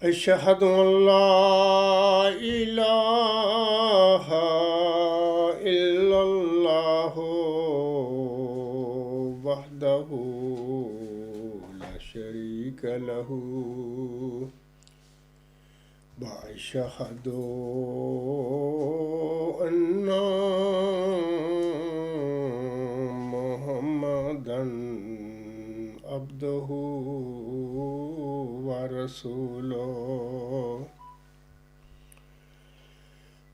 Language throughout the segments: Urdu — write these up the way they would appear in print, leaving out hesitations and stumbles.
أشهد أن لا إله إلا الله وحده لا شريك له وأشهد أن محمدا عبده ورسوله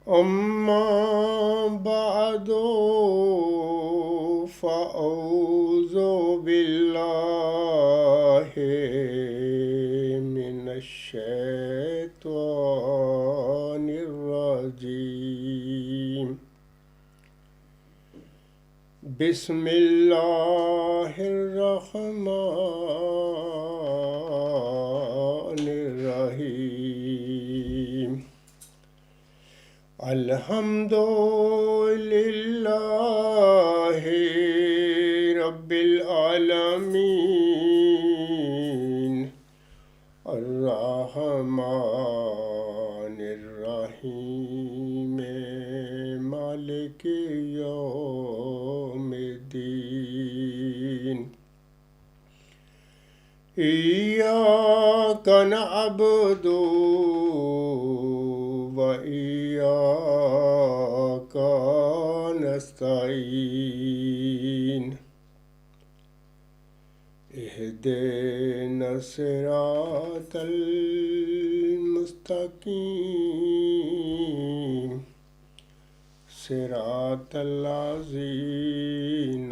أما بعد فأعوذ بالله من الشيطان الرجيم بسم الله الرحمن الرحيم الحمد لله رب العالمين الرحمن الرحيم مالك يوم الدين إياك نعبد وإياك نستعين اهدنا الصراط المستقيم صراط الذين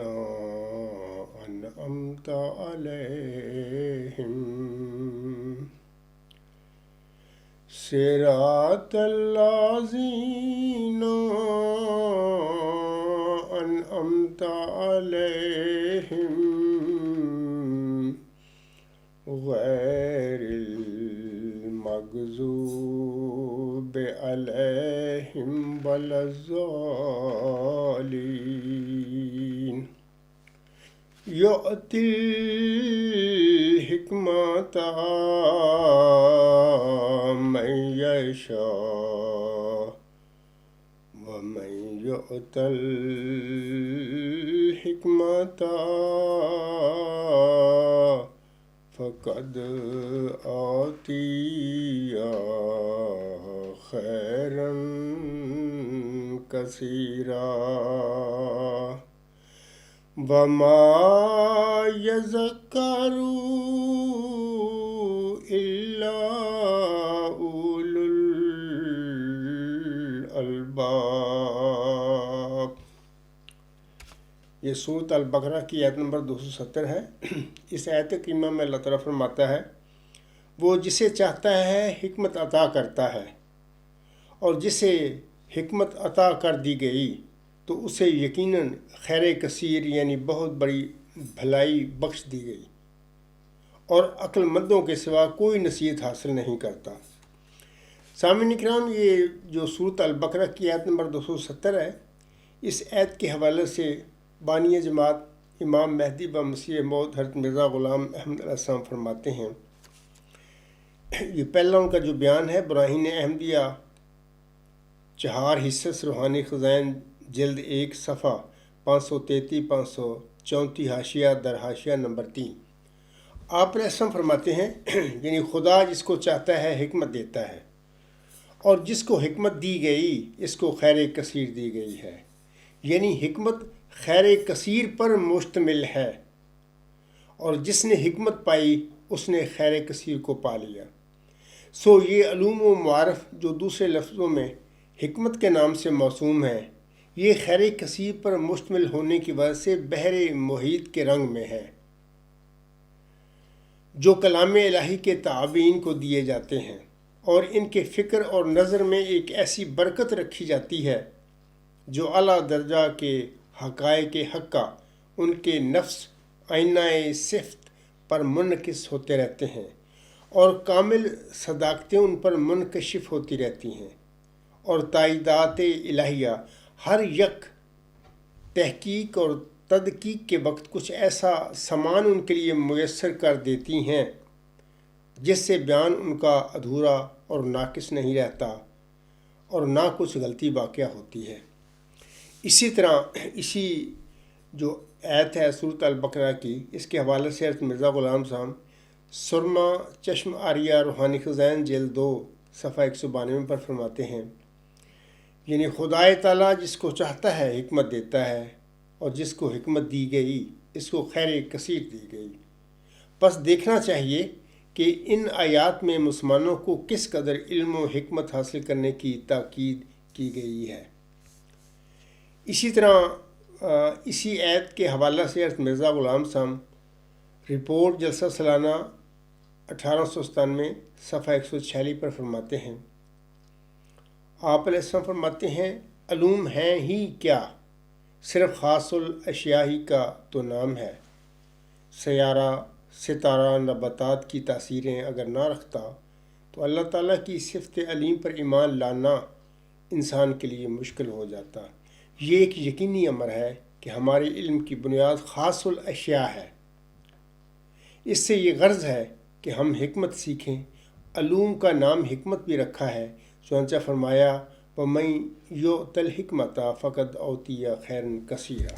أنعمت عليهم صراط الذين أنعمت عليهم غير المغضوب عليهم ولا الضالين يؤتي الحكمة من يشاء ومن يؤت الحكمة فقد أوتي خيرا كثيرا وما يذكر إلا أولو الألباب۔ یہ سورۃ البقرہ کی آیت نمبر 270 ہے۔ اس آیت کریمہ میں اللہ تعالیٰ فرماتا ہے وہ جسے چاہتا ہے حکمت عطا کرتا ہے، اور جسے حکمت عطا کر دی گئی تو اسے یقیناً خیر کثیر یعنی بہت بڑی بھلائی بخش دی گئی، اور عقل مندوں کے سوا کوئی نصیحت حاصل نہیں کرتا۔ سامعین کرام، یہ جو سورۃ البقرہ کی آیت نمبر 270 ہے، اس آیت کے حوالے سے بانی جماعت امام مہدی و مسیح موعود حضرت مرزا غلام احمد علیہ السلام فرماتے ہیں، یہ پہلا ان کا جو بیان ہے براہین احمدیہ 4 حصص روحانی خزائن جلد 1 صفحہ 533 534 حاشیہ در حاشیہ نمبر 3۔ آپ علیہ السلام فرماتے ہیں یعنی خدا جس کو چاہتا ہے حکمت دیتا ہے، اور جس کو حکمت دی گئی اس کو خیر کثیر دی گئی ہے، یعنی حکمت خیر کثیر پر مشتمل ہے، اور جس نے حکمت پائی اس نے خیر کثیر کو پا لیا۔ سو یہ علوم و معارف جو دوسرے لفظوں میں حکمت کے نام سے موسوم ہیں، یہ خیر کثیر پر مشتمل ہونے کی وجہ سے بحر محیط کے رنگ میں ہے، جو کلام الہی کے تعابین کو دیے جاتے ہیں، اور ان کے فکر اور نظر میں ایک ایسی برکت رکھی جاتی ہے جو اعلیٰ درجہ کے حقائق حقہ ان کے نفس آئینہ صفت پر منعکس ہوتے رہتے ہیں، اور کامل صداقتیں ان پر منکشف ہوتی رہتی ہیں، اور تائیدات الہیہ ہر یک تحقیق اور تدقیق کے وقت کچھ ایسا سامان ان کے لیے میسر کر دیتی ہیں جس سے بیان ان کا ادھورا اور ناقص نہیں رہتا اور نہ کچھ غلطی واقع ہوتی ہے۔ اسی طرح اسی جو آیت ہے سورۃ البقرہ کی، اس کے حوالے سے حضرت مرزا غلام صاحب سرما چشم آریہ روحانی خزائن جلد 2 صفحہ 192 پر فرماتے ہیں، یعنی خدائے تعالیٰ جس کو چاہتا ہے حکمت دیتا ہے، اور جس کو حکمت دی گئی اس کو خیر کثیر دی گئی۔ بس دیکھنا چاہیے کہ ان آیات میں مسلمانوں کو کس قدر علم و حکمت حاصل کرنے کی تاکید کی گئی ہے۔ اسی طرح اسی آیت کے حوالہ سے حضرت مرزا غلام صاحب رپورٹ جلسہ سالانہ 1897 صفحہ 146 پر فرماتے ہیں، آپ علیہ السلام فرماتے ہیں، علوم ہیں ہی کیا، صرف خاص الاشیاء ہی کا تو نام ہے۔ سیارہ، ستارہ، نباتات کی تاثیریں اگر نہ رکھتا تو اللہ تعالیٰ کی صفت علیم پر ایمان لانا انسان کے لیے مشکل ہو جاتا۔ یہ ایک یقینی امر ہے کہ ہمارے علم کی بنیاد خاص الاشیاء ہے۔ اس سے یہ غرض ہے کہ ہم حکمت سیکھیں۔ علوم کا نام حکمت بھی رکھا ہے، چنانچہ فرمایا وَمَن یُؤْتَ الْحِکْمَةَ فَقَدْ أُوتِیَ خَیْرًا کَثِیرًا۔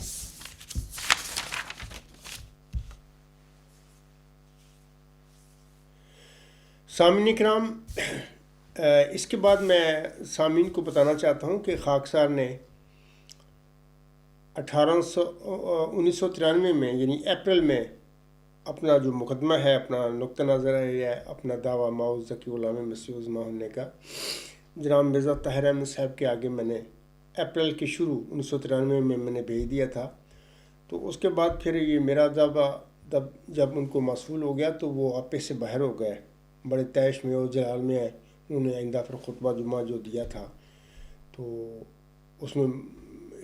سامعین کرام، اس کے بعد میں سامعین کو بتانا چاہتا ہوں کہ خاکسار نے 1993 میں یعنی اپریل میں اپنا جو مقدمہ ہے، اپنا نقطہ نظر ہے، اپنا دعویٰ معوذ ذکی غلام مسیح الزماں ہونے کا جناب مرزا طاہر احمد صاحب کے آگے میں نے اپریل کے شروع 1993 میں میں نے بھیج دیا تھا۔ تو اس کے بعد پھر یہ میرا دعویٰ جب ان کو موصول ہو گیا تو وہ آپے سے باہر ہو گئے، بڑے طیش میں اور جلال میں ہے۔ انہوں نے آئندہ پھر خطبہ جمعہ جو دیا تھا تو اس میں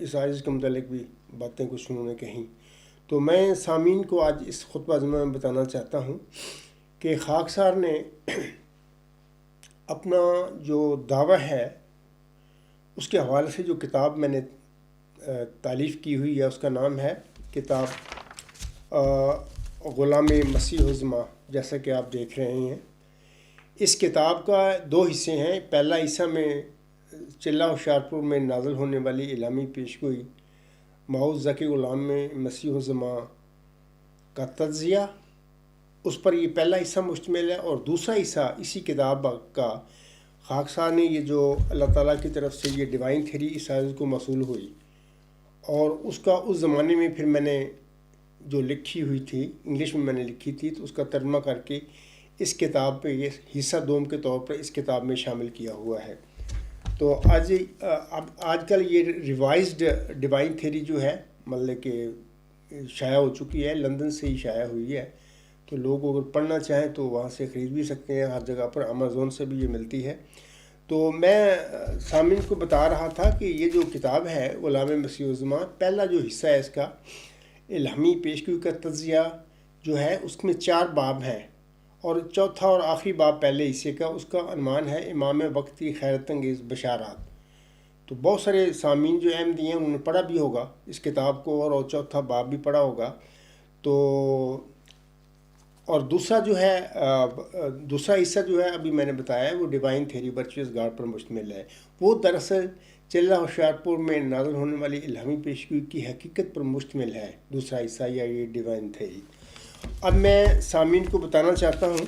اس عارض کے متعلق بھی باتیں کچھ انہوں نے کہیں۔ تو میں سامعین کو آج اس خطبہ جمعہ میں بتانا چاہتا ہوں کہ خاکسار نے اپنا جو دعویٰ ہے اس کے حوالے سے جو کتاب میں نے تالیف کی ہوئی ہے اس کا نام ہے کتاب غلام مسیح الزماں، جیسا کہ آپ دیکھ رہے ہیں۔ اس کتاب کا 2 حصے ہیں۔ پہلا حصہ میں چلہ ہوشیارپور میں نازل ہونے والی اعلامی پیشگوئی معوذ ذکی غلام مسیح الزماں کا تجزیہ، اس پر یہ پہلا حصہ مشتمل ہے، اور دوسرا حصہ اسی کتاب کا خاکسار نے یہ جو اللہ تعالیٰ کی طرف سے یہ ڈیوائن تھیری اس عارض کو موصول ہوئی، اور اس کا اس زمانے میں پھر میں نے جو لکھی ہوئی تھی انگلش میں نے لکھی تھی، تو اس کا ترجمہ کر کے اس کتاب پہ یہ حصہ دوم کے طور پر اس کتاب میں شامل کیا ہوا ہے۔ تو آج کل یہ ریوائزڈ ڈیوائن تھیری جو ہے مطلب کہ شائع ہو چکی ہے، لندن سے ہی شائع ہوئی ہے، تو لوگ اگر پڑھنا چاہیں تو وہاں سے خرید بھی سکتے ہیں، ہر جگہ پر امازون سے بھی یہ ملتی ہے۔ تو میں سامعین کو بتا رہا تھا کہ یہ جو کتاب ہے غلام مسیح الزماں، پہلا جو حصہ ہے اس کا الہامی پیشگوئی کا تجزیہ جو ہے اس میں 4 باب ہیں، اور چوتھا اور آخری باب پہلے حصے کا اس کا عنوان ہے امام وقتی خیرت انگیز بشارات۔ تو بہت سارے سامعین جو احمدی ہیں انہوں نے پڑھا بھی ہوگا اس کتاب کو، اور چوتھا باب بھی پڑھا ہوگا۔ تو اور دوسرا جو ہے دوسرا حصہ جو ہے ابھی میں نے بتایا ہے وہ ڈیوائن تھیری ورچوئس گاڈ پر مشتمل ہے۔ وہ دراصل چلہ ہوشیارپور میں نازل ہونے والی الہامی پیشگوئی کی حقیقت پر مشتمل ہے، دوسرا حصہ یا یہ ڈیوائن تھیری۔ اب میں سامعین کو بتانا چاہتا ہوں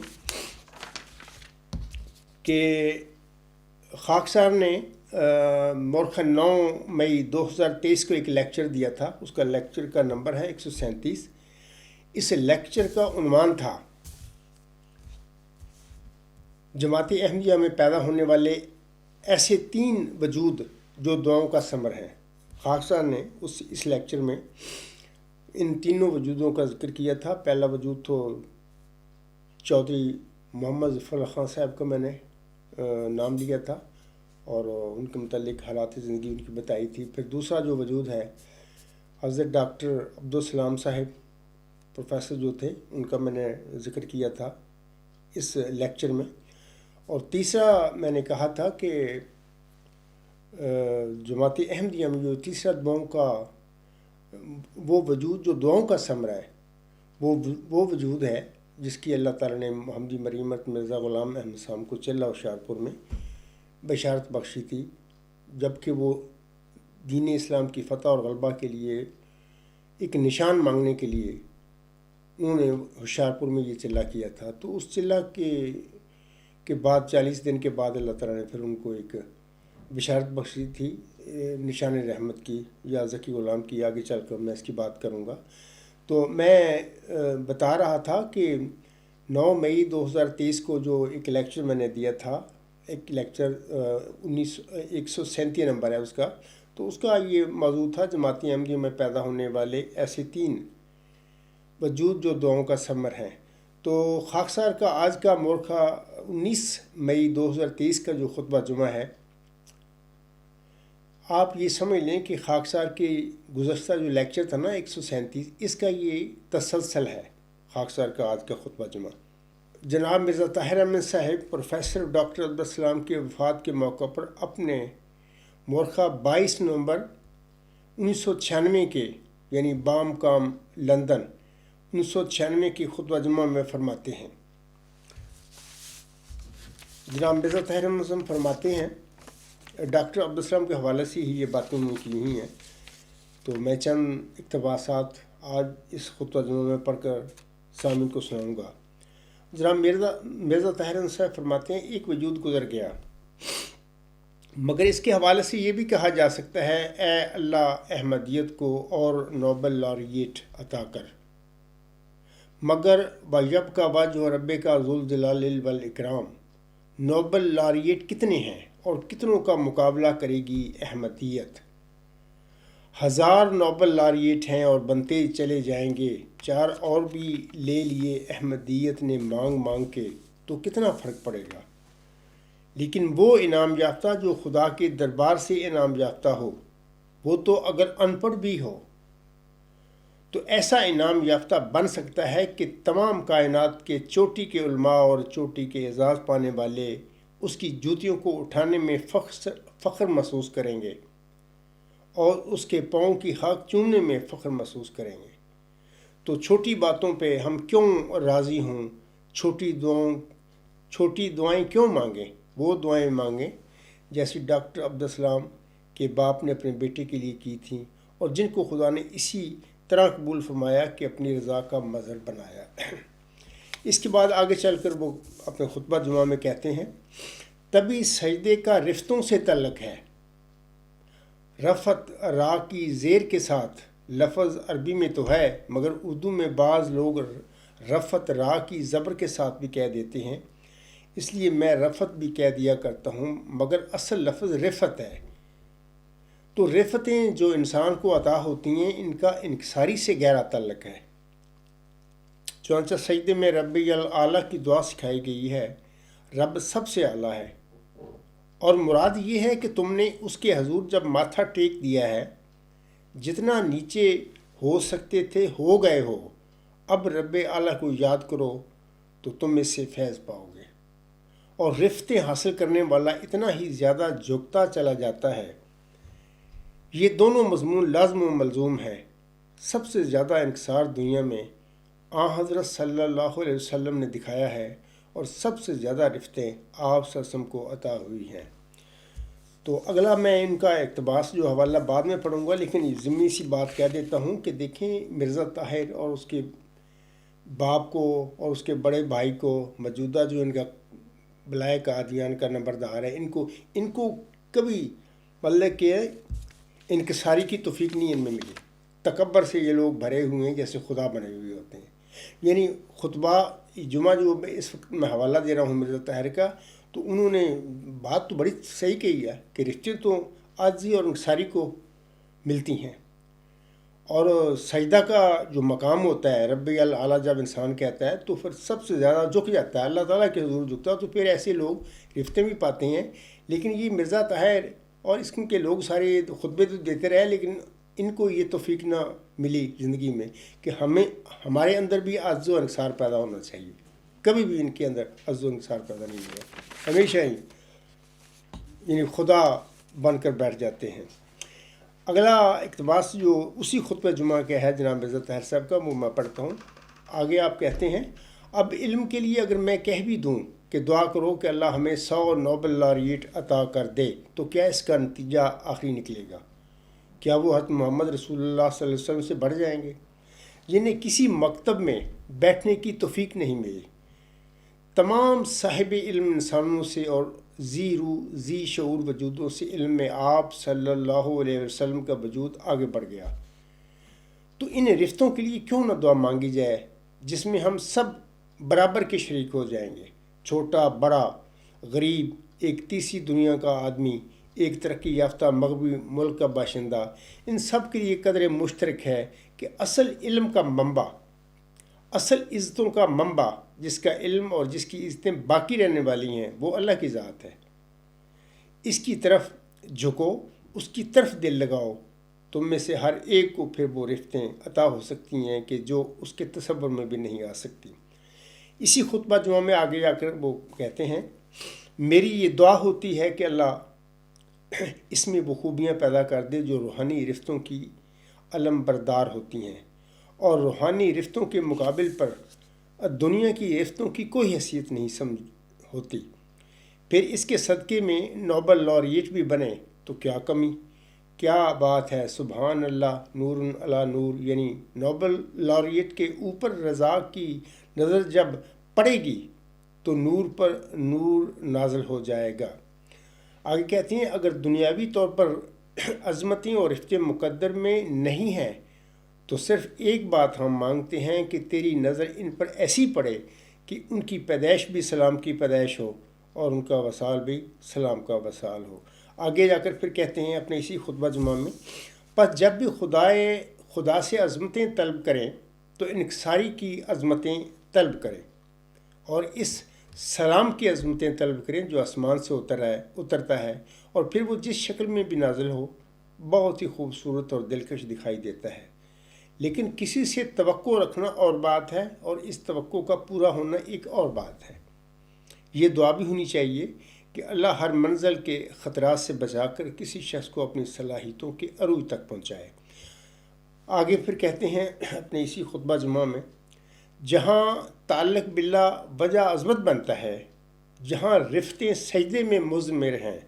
کہ خاکسار نے مورخہ 9 مئی 2023 کو ایک لیکچر دیا تھا، اس کا لیکچر کا نمبر ہے 137۔ اس لیکچر کا عنوان تھا جماعت احمدیہ میں پیدا ہونے والے ایسے 3 وجود جو دعاؤں کا ثمر ہیں۔ خاکسار نے اس لیکچر میں ان تینوں وجودوں کا ذکر کیا تھا۔ پہلا وجود تو چودھری محمد ظفر اللہ خان صاحب کا میں نے نام لیا تھا اور ان کے متعلق حالات زندگی ان کی بتائی تھی۔ پھر دوسرا جو وجود ہے حضرت ڈاکٹر عبدالسلام صاحب پروفیسر جو تھے، ان کا میں نے ذکر کیا تھا اس لیکچر میں۔ اور تیسرا میں نے کہا تھا کہ جماعت احمدیہ میں جو تیسرا دعاؤں کا وہ وجود جو دعاؤں کا ثمرہ ہے وہ وجود ہے جس کی اللہ تعالیٰ نے محمدی مریم مرزا غلام احمد صاحب کو چلہ ہوشیارپور میں بشارت بخشی تھی، جب کہ وہ دین اسلام کی فتح اور غلبہ کے لیے ایک نشان مانگنے کے لیے انہوں نے ہوشیارپور میں یہ چلہ کیا تھا۔ تو اس چلہ کے بعد 40 دن کے بعد اللہ تعالیٰ نے پھر ان کو ایک بشارت بخشی تھی نشان رحمت کی یا ذکی غلام کی، آگے چل کر میں اس کی بات کروں گا۔ تو میں بتا رہا تھا کہ 9 مئی 2023 کو جو ایک لیکچر میں نے دیا تھا، ایک لیکچر 137 نمبر ہے اس کا، تو اس کا یہ موضوع تھا جماعتی احمدیہ میں پیدا ہونے والے ایسے 3 وجود جو دعاؤں کا ثمر ہیں۔ تو خاکسار کا آج کا مورخہ 19 مئی 2023 کا جو خطبہ جمعہ ہے، آپ یہ سمجھ لیں کہ خاکسار کے گزشتہ جو لیکچر تھا نا 137، اس کا یہ تسلسل ہے خاکسار کا آج کا خطبہ جمعہ۔ جناب مرزا طاہر احمد صاحب پروفیسر ڈاکٹر عبدالسلام کے وفات کے موقع پر اپنے مورخہ 22 نومبر 1996 کے یعنی بام کام لندن 1996 کی خطبہ جمعہ میں فرماتے ہیں، جناب مرزا طاہر احمد فرماتے ہیں، ڈاکٹر عبدالسلام کے حوالے سے ہی یہ باتیں انہوں نے کی ہوئی ہیں، تو میں چند اقتباسات آج اس خطبہ جمعہ میں پڑھ کر سامعین کو سناؤں گا۔ جناب مرزا طاہر احمد صاحب فرماتے ہیں، ایک وجود گزر گیا، مگر اس کے حوالے سے یہ بھی کہا جا سکتا ہے، اے اللہ احمدیت کو اور نوبل لاریٹ عطا کر، مگر وَيَبْقَ وَجْهُ رَبِّكَ ذُو الجلال والاکرام، نوبل لاریٹ کتنے ہیں اور کتنوں کا مقابلہ کرے گی احمدیت؟ 1000 نوبل لاریٹ ہیں اور بنتے چلے جائیں گے، 4 اور بھی لے لیے احمدیت نے مانگ مانگ کے، تو کتنا فرق پڑے گا؟ لیکن وہ انعام یافتہ جو خدا کے دربار سے انعام یافتہ ہو، وہ تو اگر ان پڑھ بھی ہو تو ایسا انعام یافتہ بن سکتا ہے کہ تمام کائنات کے چوٹی کے علماء اور چوٹی کے اعزاز پانے والے اس کی جوتیوں کو اٹھانے میں فخر محسوس کریں گے اور اس کے پاؤں کی خاک چومنے میں فخر محسوس کریں گے۔ تو چھوٹی باتوں پہ ہم کیوں راضی ہوں؟ چھوٹی دعائیں کیوں مانگیں؟ وہ دعائیں مانگیں جیسے ڈاکٹر عبدالسلام کے باپ نے اپنے بیٹے کے لیے کی تھیں، اور جن کو خدا نے اسی طرح قبول فرمایا کہ اپنی رضا کا مظہر بنایا۔ اس کے بعد آگے چل کر وہ اپنے خطبہ جمعہ میں کہتے ہیں، تبھی سجدے کا رفتوں سے تعلق ہے، رفت را کی زیر کے ساتھ، لفظ عربی میں تو ہے مگر اردو میں بعض لوگ رفت را کی زبر کے ساتھ بھی کہہ دیتے ہیں، اس لیے میں رفت بھی کہہ دیا کرتا ہوں، مگر اصل لفظ رفت ہے۔ تو رفتیں جو انسان کو عطا ہوتی ہیں، ان کا انکساری سے گہرا تعلق ہے۔ چنانچہ سجدے میں رب اعلیٰ کی دعا سکھائی گئی ہے، رب سب سے اعلیٰ ہے، اور مراد یہ ہے کہ تم نے اس کے حضور جب ماتھا ٹیک دیا ہے، جتنا نیچے ہو سکتے تھے ہو گئے ہو، اب رب اعلیٰ کو یاد کرو تو تم اس سے فیض پاؤ گے، اور رفتیں حاصل کرنے والا اتنا ہی زیادہ جھکتا چلا جاتا ہے۔ یہ دونوں مضمون لازم و ملزوم ہے۔ سب سے زیادہ انکسار دنیا میں حضرت صلی اللہ علیہ وسلم نے دکھایا ہے، اور سب سے زیادہ رفتیں آپ صلی اللہ علیہ وسلم کو عطا ہوئی ہیں۔ تو اگلا میں ان کا اقتباس جو حوالہ بعد میں پڑھوں گا، لیکن یہ ضمنی سی بات کہہ دیتا ہوں کہ دیکھیں مرزا طاہر اور اس کے باپ کو اور اس کے بڑے بھائی کو، موجودہ جو ان کا بلائے قادیان کا نمبردار ہے، ان کو کبھی مطلب کہ انکساری کی توفیق نہیں ان میں ملی۔ تکبر سے یہ لوگ بھرے ہوئے ہیں جیسے خدا بنے ہوئے ہوتے ہیں۔ یعنی خطبہ جمعہ جو اس وقت میں حوالہ دے رہا ہوں مرزا طاہر کا، تو انہوں نے بات تو بڑی صحیح کہی ہے کہ رشتے تو عاجزی اور انکساری کو ملتی ہیں، اور سجدہ کا جو مقام ہوتا ہے، رب اعلیٰ جب انسان کہتا ہے تو پھر سب سے زیادہ جھک جاتا ہے، اللہ تعالیٰ کے حضور جھکتا ہے، تو پھر ایسے لوگ رفتیں بھی پاتے ہیں۔ لیکن یہ مرزا طاہر اور اس کے لوگ سارے خطبے تو دیتے رہے، لیکن ان کو یہ توفیق نہ ملی زندگی میں کہ ہمارے اندر بھی عجز و انکسار پیدا ہونا چاہیے۔ کبھی بھی ان کے اندر عجز و انکسار پیدا نہیں ہوا، ہمیشہ ہی یعنی خدا بن کر بیٹھ جاتے ہیں۔ اگلا اقتباس جو اسی خطبہ جمعہ کے ہے جناب مرزا طاہر صاحب کا، وہ میں پڑھتا ہوں۔ آگے آپ کہتے ہیں، اب علم کے لیے اگر میں کہہ بھی دوں کہ دعا کرو کہ اللہ ہمیں 100 نوبل لاریٹ عطا کر دے، تو کیا اس کا نتیجہ آخری نکلے گا؟ کیا وہ حضرت محمد رسول اللہ صلی اللہ علیہ وسلم سے بڑھ جائیں گے، جنہیں کسی مکتب میں بیٹھنے کی توفیق نہیں ملی؟ تمام صاحب علم انسانوں سے اور ذی روح ذی شعور وجودوں سے علم میں آپ صلی اللہ علیہ وسلم کا وجود آگے بڑھ گیا۔ تو ان رفتوں کے لیے کیوں نہ دعا مانگی جائے جس میں ہم سب برابر کے شریک ہو جائیں گے، چھوٹا بڑا، غریب، ایک تیسری دنیا کا آدمی، ایک ترقی یافتہ مغربی ملک کا باشندہ، ان سب کے لیے قدر مشترک ہے کہ اصل علم کا منبع، اصل عزتوں کا منبع، جس کا علم اور جس کی عزتیں باقی رہنے والی ہیں، وہ اللہ کی ذات ہے۔ اس کی طرف جھکو، اس کی طرف دل لگاؤ، تم میں سے ہر ایک کو پھر وہ رفتیں عطا ہو سکتی ہیں کہ جو اس کے تصور میں بھی نہیں آ سکتی۔ اسی خطبہ جمعہ میں آگے جا کر وہ کہتے ہیں، میری یہ دعا ہوتی ہے کہ اللہ اس میں وہ خوبیاں پیدا کر دے جو روحانی رفتوں کی علم بردار ہوتی ہیں، اور روحانی رفتوں کے مقابل پر دنیا کی رفتوں کی کوئی حیثیت نہیں سمجھ ہوتی۔ پھر اس کے صدقے میں نوبل لاریٹ بھی بنے تو کیا کمی، کیا بات ہے، سبحان اللہ، نور علی نور، یعنی نوبل لاریٹ کے اوپر رضا کی نظر جب پڑے گی تو نور پر نور نازل ہو جائے گا۔ آگے کہتے ہیں، اگر دنیاوی طور پر عظمتیں اور رفتیں مقدر میں نہیں ہیں تو صرف ایک بات ہم مانگتے ہیں کہ تیری نظر ان پر ایسی پڑے کہ ان کی پیدائش بھی سلام کی پیدائش ہو اور ان کا وصال بھی سلام کا وصال ہو۔ آگے جا کر پھر کہتے ہیں اپنے اسی خطبہ جمعہ میں، پس جب بھی خدا سے عظمتیں طلب کریں تو انکساری کی عظمتیں طلب کریں اور اس سلام کی عظمتیں طلب کریں جو آسمان سے اترتا ہے، اور پھر وہ جس شکل میں بھی نازل ہو بہت ہی خوبصورت اور دلکش دکھائی دیتا ہے۔ لیکن کسی سے توقع رکھنا اور بات ہے، اور اس توقع کا پورا ہونا ایک اور بات ہے۔ یہ دعا بھی ہونی چاہیے کہ اللہ ہر منزل کے خطرات سے بچا کر کسی شخص کو اپنی صلاحیتوں کے عروج تک پہنچائے۔ آگے پھر کہتے ہیں اپنے اسی خطبہ جمعہ میں، جہاں تعلق باللہ وجہ عظمت بنتا ہے، جہاں رفتیں سجدے میں مضمر ہیں،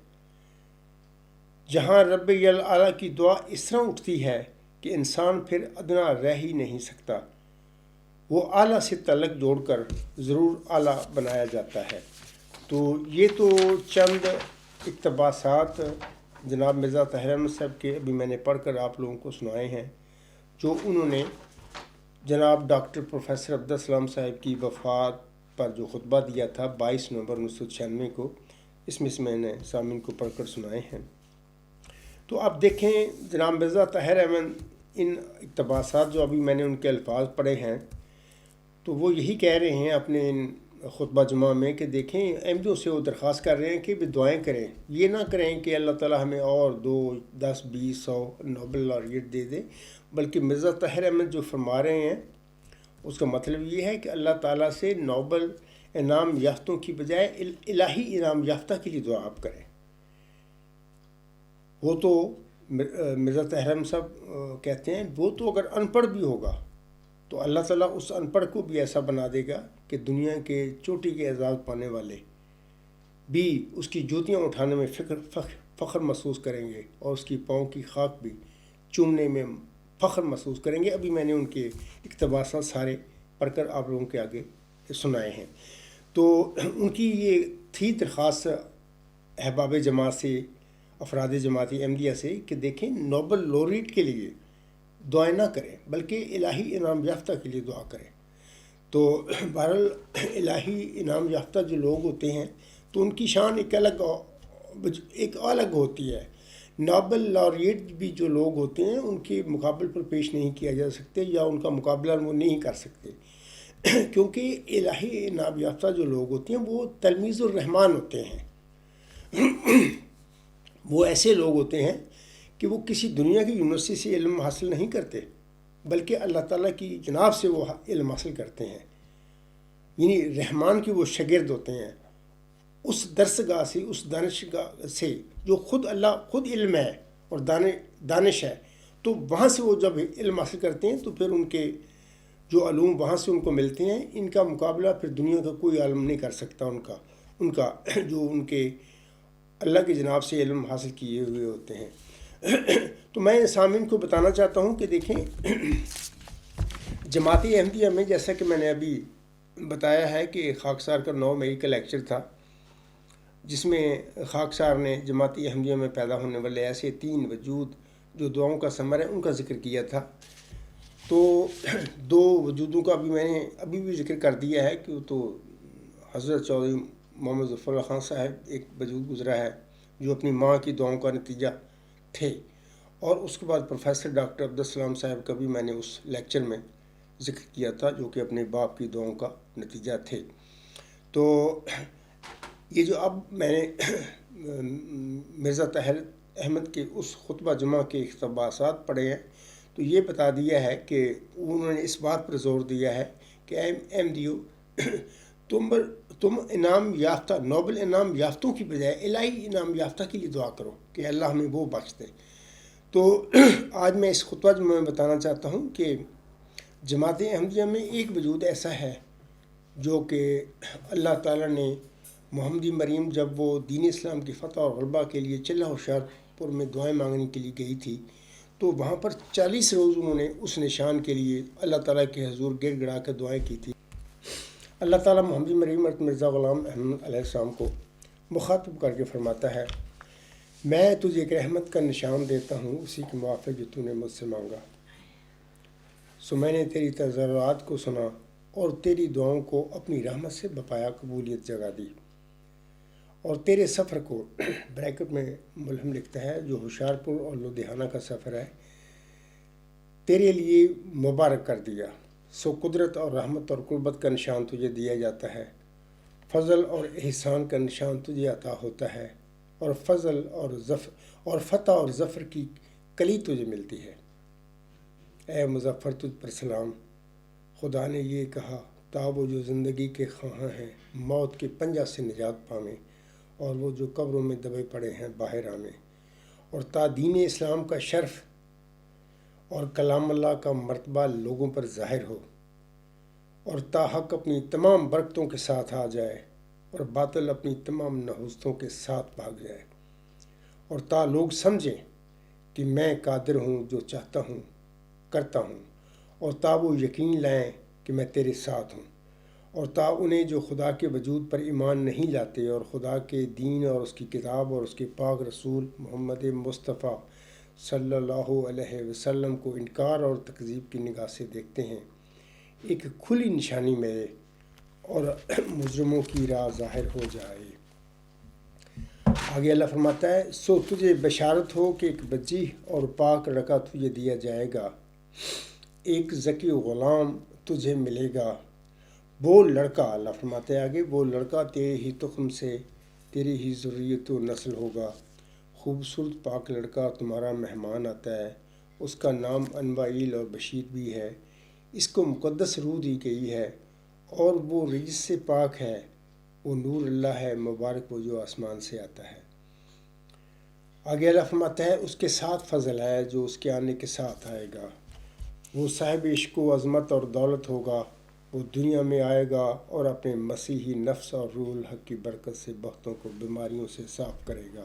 جہاں رب اعلیٰ کی دعا اس طرح اٹھتی ہے کہ انسان پھر ادنا رہ ہی نہیں سکتا، وہ اعلیٰ سے تعلق جوڑ کر ضرور اعلیٰ بنایا جاتا ہے۔ تو یہ تو چند اقتباسات جناب مرزا طاہر احمد صاحب کے ابھی میں نے پڑھ کر آپ لوگوں کو سنائے ہیں، جو انہوں نے جناب ڈاکٹر پروفیسر عبدالسلام صاحب کی وفات پر جو خطبہ دیا تھا 22 نومبر 1996 کو، اس میں سے میں نے سامعین کو پڑھ کر سنائے ہیں۔ تو آپ دیکھیں جناب مرزا طاہر احمد ان اقتباسات جو ابھی میں نے ان کے الفاظ پڑھے ہیں، تو وہ یہی کہہ رہے ہیں اپنے ان خطبہ جمعہ میں کہ دیکھیں احمدیوں سے وہ درخواست کر رہے ہیں کہ بھی دعائیں کریں، یہ نہ کریں کہ اللہ تعالیٰ ہمیں اور 2 10 20 100 نوبل لاریٹ دے دے، بلکہ مرزا طاہر احمد جو فرما رہے ہیں اس کا مطلب یہ ہے کہ اللہ تعالیٰ سے نوبل انعام یافتوں کی بجائے الہی انعام یافتہ کے لیے دعا آپ کریں۔ وہ تو مرزا طاہر احمد صاحب کہتے ہیں وہ تو اگر ان پڑھ بھی ہوگا تو اللہ تعالیٰ اس ان پڑھ کو بھی ایسا بنا دے گا کہ دنیا کے چوٹی کے اعزاز پانے والے بھی اس کی جوتیاں اٹھانے میں فخر محسوس کریں گے، اور اس کی پاؤں کی خاک بھی چومنے میں فخر محسوس کریں گے۔ ابھی میں نے ان کے اقتباسات سارے پڑھ کر آپ لوگوں کے آگے سنائے ہیں۔ تو ان کی یہ تھی درخواست احباب جماعت سے، افراد جماعتی احمدیہ سے، کہ دیکھیں نوبل لاریٹ کے لیے دعائیں نہ کریں بلکہ الہی انعام یافتہ کے لیے دعا کریں۔ تو بہرحال الہی انعام یافتہ جو لوگ ہوتے ہیں تو ان کی شان ایک الگ ہوتی ہے۔ نوبل لاریٹ بھی جو لوگ ہوتے ہیں ان کے مقابل پر پیش نہیں کیا جا سکتے، یا ان کا مقابلہ وہ نہیں کر سکتے، کیونکہ الہی انعام یافتہ جو لوگ ہوتے ہیں وہ تلمیذ الرحمن ہوتے ہیں۔ وہ ایسے لوگ ہوتے ہیں کہ وہ کسی دنیا کی یونیورسٹی سے علم حاصل نہیں کرتے، بلکہ اللہ تعالیٰ کی جناب سے وہ علم حاصل کرتے ہیں، یعنی رحمان کی وہ شاگرد ہوتے ہیں، اس درسگاہ سے، اس دانشگاہ سے جو خود علم ہے اور دانش ہے، تو وہاں سے وہ جب علم حاصل کرتے ہیں تو پھر ان کے جو علوم وہاں سے ان کو ملتے ہیں، ان کا مقابلہ پھر دنیا کا کوئی عالم نہیں کر سکتا ان کا جو ان کے اللہ کی جناب سے علم حاصل کیے ہوئے ہوتے ہیں۔ تو میں سامعین کو بتانا چاہتا ہوں کہ دیکھیں، جماعت احمدیہ میں جیسا کہ میں نے ابھی بتایا ہے کہ خاکسار کا 9 مئی کا لیکچر تھا، جس میں خاکسار نے جماعت احمدیہ میں پیدا ہونے والے ایسے 3 وجود جو دعاؤں کا ثمر ہے ان کا ذکر کیا تھا۔ تو 2 وجودوں کا بھی میں نے ابھی بھی ذکر کر دیا ہے کہ وہ تو حضرت چودھری محمد ظفر اللہ خان صاحب ایک وجود گزرا ہے جو اپنی ماں کی دعاؤں کا نتیجہ تھے، اور اس کے بعد پروفیسر ڈاکٹر عبدالسلام صاحب کا بھی میں نے اس لیکچر میں ذکر کیا تھا جو کہ اپنے باپ کی دعاؤں کا نتیجہ تھے۔ تو یہ جو اب میں نے مرزا طاہر احمد کے اس خطبہ جمعہ کے اقتباسات پڑھے ہیں، تو یہ بتا دیا ہے کہ انہوں نے اس بات پر زور دیا ہے کہ احمدیو، تم انعام یافتہ، نوبل انعام یافتوں کی بجائے الہی انعام یافتہ کے لیے دعا کرو کہ اللہ ہمیں وہ بخش دے۔ تو آج میں اس خطبہ جمعہ میں بتانا چاہتا ہوں کہ جماعت احمدیہ میں ایک وجود ایسا ہے جو کہ اللہ تعالیٰ نے محمدی مریم جب وہ دین اسلام کی فتح اور غلبہ کے لیے چلہ ہوشیار پور میں دعائیں مانگنے کے لیے گئی تھی، تو وہاں پر 40 روز انہوں نے اس نشان کے لیے اللہ تعالیٰ کے حضور گر گڑا کر دعائیں کی تھی۔ اللہ تعالیٰ محمدی مریم مرزا غلام احمد علیہ السلام کو مخاطب کر کے فرماتا ہے، میں تجھے ایک رحمت کا نشان دیتا ہوں اسی کے موافق جو تو نے مجھ سے مانگا، سو میں نے تیری تضرعات کو سنا اور تیری دعاؤں کو اپنی رحمت سے بپایا قبولیت جگہ دی، اور تیرے سفر کو بریکٹ میں ملہم لکھتا ہے جو ہوشیار پور اور لدھیانہ کا سفر ہے، تیرے لیے مبارک کر دیا، سو قدرت اور رحمت اور قربت کا نشان تجھے دیا جاتا ہے، فضل اور احسان کا نشان تجھے عطا ہوتا ہے، اور فضل اور فتح اور ظفر کی کلی تجھے ملتی ہے۔ اے مظفر تجھ پر سلام، خدا نے یہ کہا تا وہ جو زندگی کے خواہاں ہیں موت کے پنجہ سے نجات پاویں، اور وہ جو قبروں میں دبے پڑے ہیں باہر آویں، اور تا دین اسلام کا شرف اور کلام اللہ کا مرتبہ لوگوں پر ظاہر ہو، اور تا حق اپنی تمام برکتوں کے ساتھ آ جائے اور باطل اپنی تمام نحوستوں کے ساتھ بھاگ جائے، اور تا لوگ سمجھیں کہ میں قادر ہوں جو چاہتا ہوں کرتا ہوں، اور تا وہ یقین لائیں کہ میں تیرے ساتھ ہوں، اور تا انہیں جو خدا کے وجود پر ایمان نہیں لاتے اور خدا کے دین اور اس کی کتاب اور اس کے پاک رسول محمد مصطفیٰ صلی اللہ علیہ وسلم کو انکار اور تکذیب کی نگاہ سے دیکھتے ہیں، ایک کھلی نشانی ملے اور مجرموں کی راہ ظاہر ہو جائے۔ آگے اللہ فرماتا ہے، سو تجھے بشارت ہو کہ ایک بچی اور پاک لڑکا تجھے دیا جائے گا، ایک ذکی غلام تجھے ملے گا، وہ لڑکا، اللہ فرماتے ہیں آگے، وہ لڑکا تیرے ہی تخم سے تیری ہی ذریت و نسل ہوگا، خوبصورت پاک لڑکا تمہارا مہمان آتا ہے، اس کا نام انوائیل اور بشیر بھی ہے، اس کو مقدس روح دی گئی ہے، اور وہ رجس سے پاک ہے، وہ نور اللہ ہے، مبارک وہ جو آسمان سے آتا ہے۔ آگے اللہ فرماتا ہے، اس کے ساتھ فضل ہے جو اس کے آنے کے ساتھ آئے گا، وہ صاحب عشق و عظمت اور دولت ہوگا، وہ دنیا میں آئے گا اور اپنے مسیحی نفس اور روح الحق کی برکت سے بختوں کو بیماریوں سے صاف کرے گا،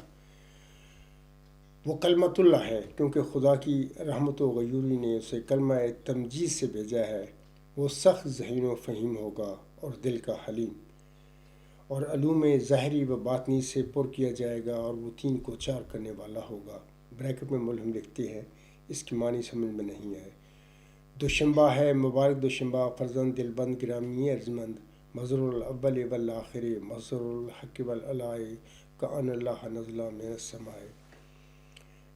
وہ کلمت اللہ ہے کیونکہ خدا کی رحمت و غیوری نے اسے کلمہ تمجید سے بھیجا ہے، وہ سخت ذہین و فہیم ہوگا اور دل کا حلیم، اور علوم ظاہری و باطنی سے پر کیا جائے گا، اور وہ 3 کو 4 کرنے والا ہوگا۔ بریکٹ میں ملہم لکھتے ہیں، اس کی معنی سمجھ میں نہیں ہے۔ دوشنبہ ہے، مبارک دوشنبہ، فرزند دلبند گرامی ارجمند، مظہر الاول والآخر، مظہر الحق والعلاء، کأن اللہ نزلہ من السماء،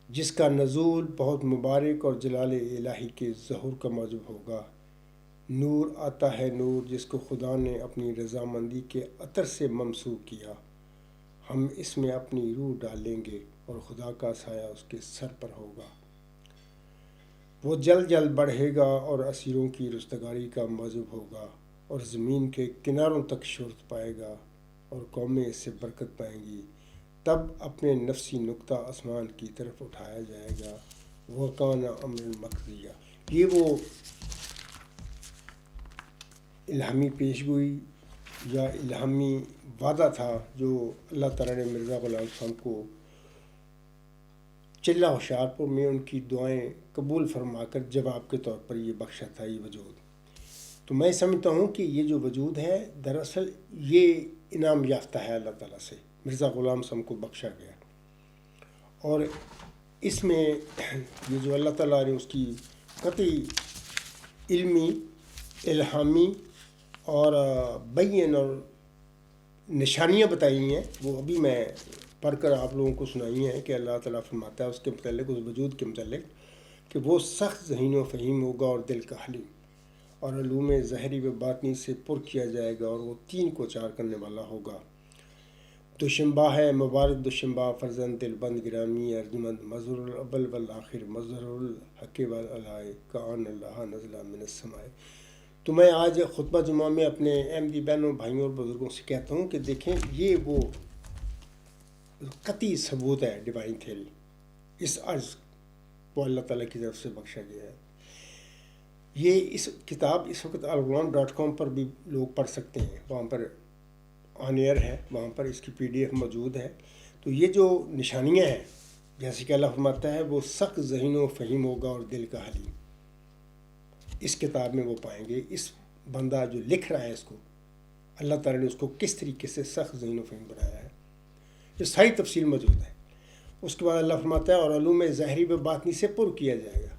جس کا نزول بہت مبارک اور جلال الہی کے ظہور کا موجب ہوگا۔ نور آتا ہے نور، جس کو خدا نے اپنی رضامندی کے عطر سے ممسوح کیا، ہم اس میں اپنی روح ڈالیں گے اور خدا کا سایہ اس کے سر پر ہوگا، وہ جلد جلد بڑھے گا اور اسیروں کی رستگاری کا موجب ہوگا، اور زمین کے کناروں تک شہرت پائے گا اور قومیں اس سے برکت پائیں گی، تب اپنے نفسی نقطہ آسمان کی طرف اٹھایا جائے گا، وہ کان امر مقضیہ۔ یہ وہ الہامی پیشگوئی یا الہامی وعدہ تھا جو اللہ تعالیٰ نے مرزا غلام صاحب کو چلہ ہوشیارپور میں ان کی دعائیں قبول فرما کر جواب کے طور پر یہ بخشا تھا یہ وجود. تو میں سمجھتا ہوں کہ یہ جو وجود ہے دراصل یہ انعام یافتہ ہے اللہ تعالیٰ سے، مرزا غلام صاحب کو بخشا گیا. اور اس میں یہ جو اللہ تعالیٰ نے اس کی قطعی علمی، الہامی اور بین اور نشانیاں بتائی ہیں، وہ ابھی میں پڑھ کر آپ لوگوں کو سنائی ہیں کہ اللہ تعالیٰ فرماتا ہے اس کے متعلق، اس وجود کے متعلق کہ وہ سخت ذہین و فہیم ہوگا اور دل کا حلیم، اور علوم ظاہری و باطنی سے پر کیا جائے گا، اور وہ 3 کو 4 کرنے والا ہوگا. دوشنبہ ہے مبارک دوشنبہ، فرزند دل بند گرامی ارجمند، مظہر الاول والآخر، مظہر الحق والعلائے، کان اللہ نزلہ من السماء. تو میں آج خطبہ جمعہ میں اپنے احمدی بہنوں، بھائیوں اور بزرگوں سے کہتا ہوں کہ دیکھیں یہ وہ قطعی ثبوت ہے ڈیوائن تھیوری، اس عرض کو اللہ تعالیٰ کی طرف سے بخشا گیا ہے. یہ اس کتاب اس وقت alghlam.com پر بھی لوگ پڑھ سکتے ہیں، وہاں پر آن ایئر ہے، وہاں پر اس کی PDF موجود ہے. تو یہ جو نشانیاں ہیں جیسے کہ اللہ فرماتا ہے وہ سخت ذہین و فہیم ہوگا اور دل کا حلیم، اس کتاب میں وہ پائیں گے. اس بندہ جو لکھ رہا ہے اس کو، اللہ تعالیٰ نے اس کو کس طریقے سے سخت ذہین و فہیم بنایا ہے، یہ ساری تفصیل موجود ہے. اس کے بعد اللہ فرماتا ہے اور علوم ظاہری و باطنی سے پر کیا جائے گا.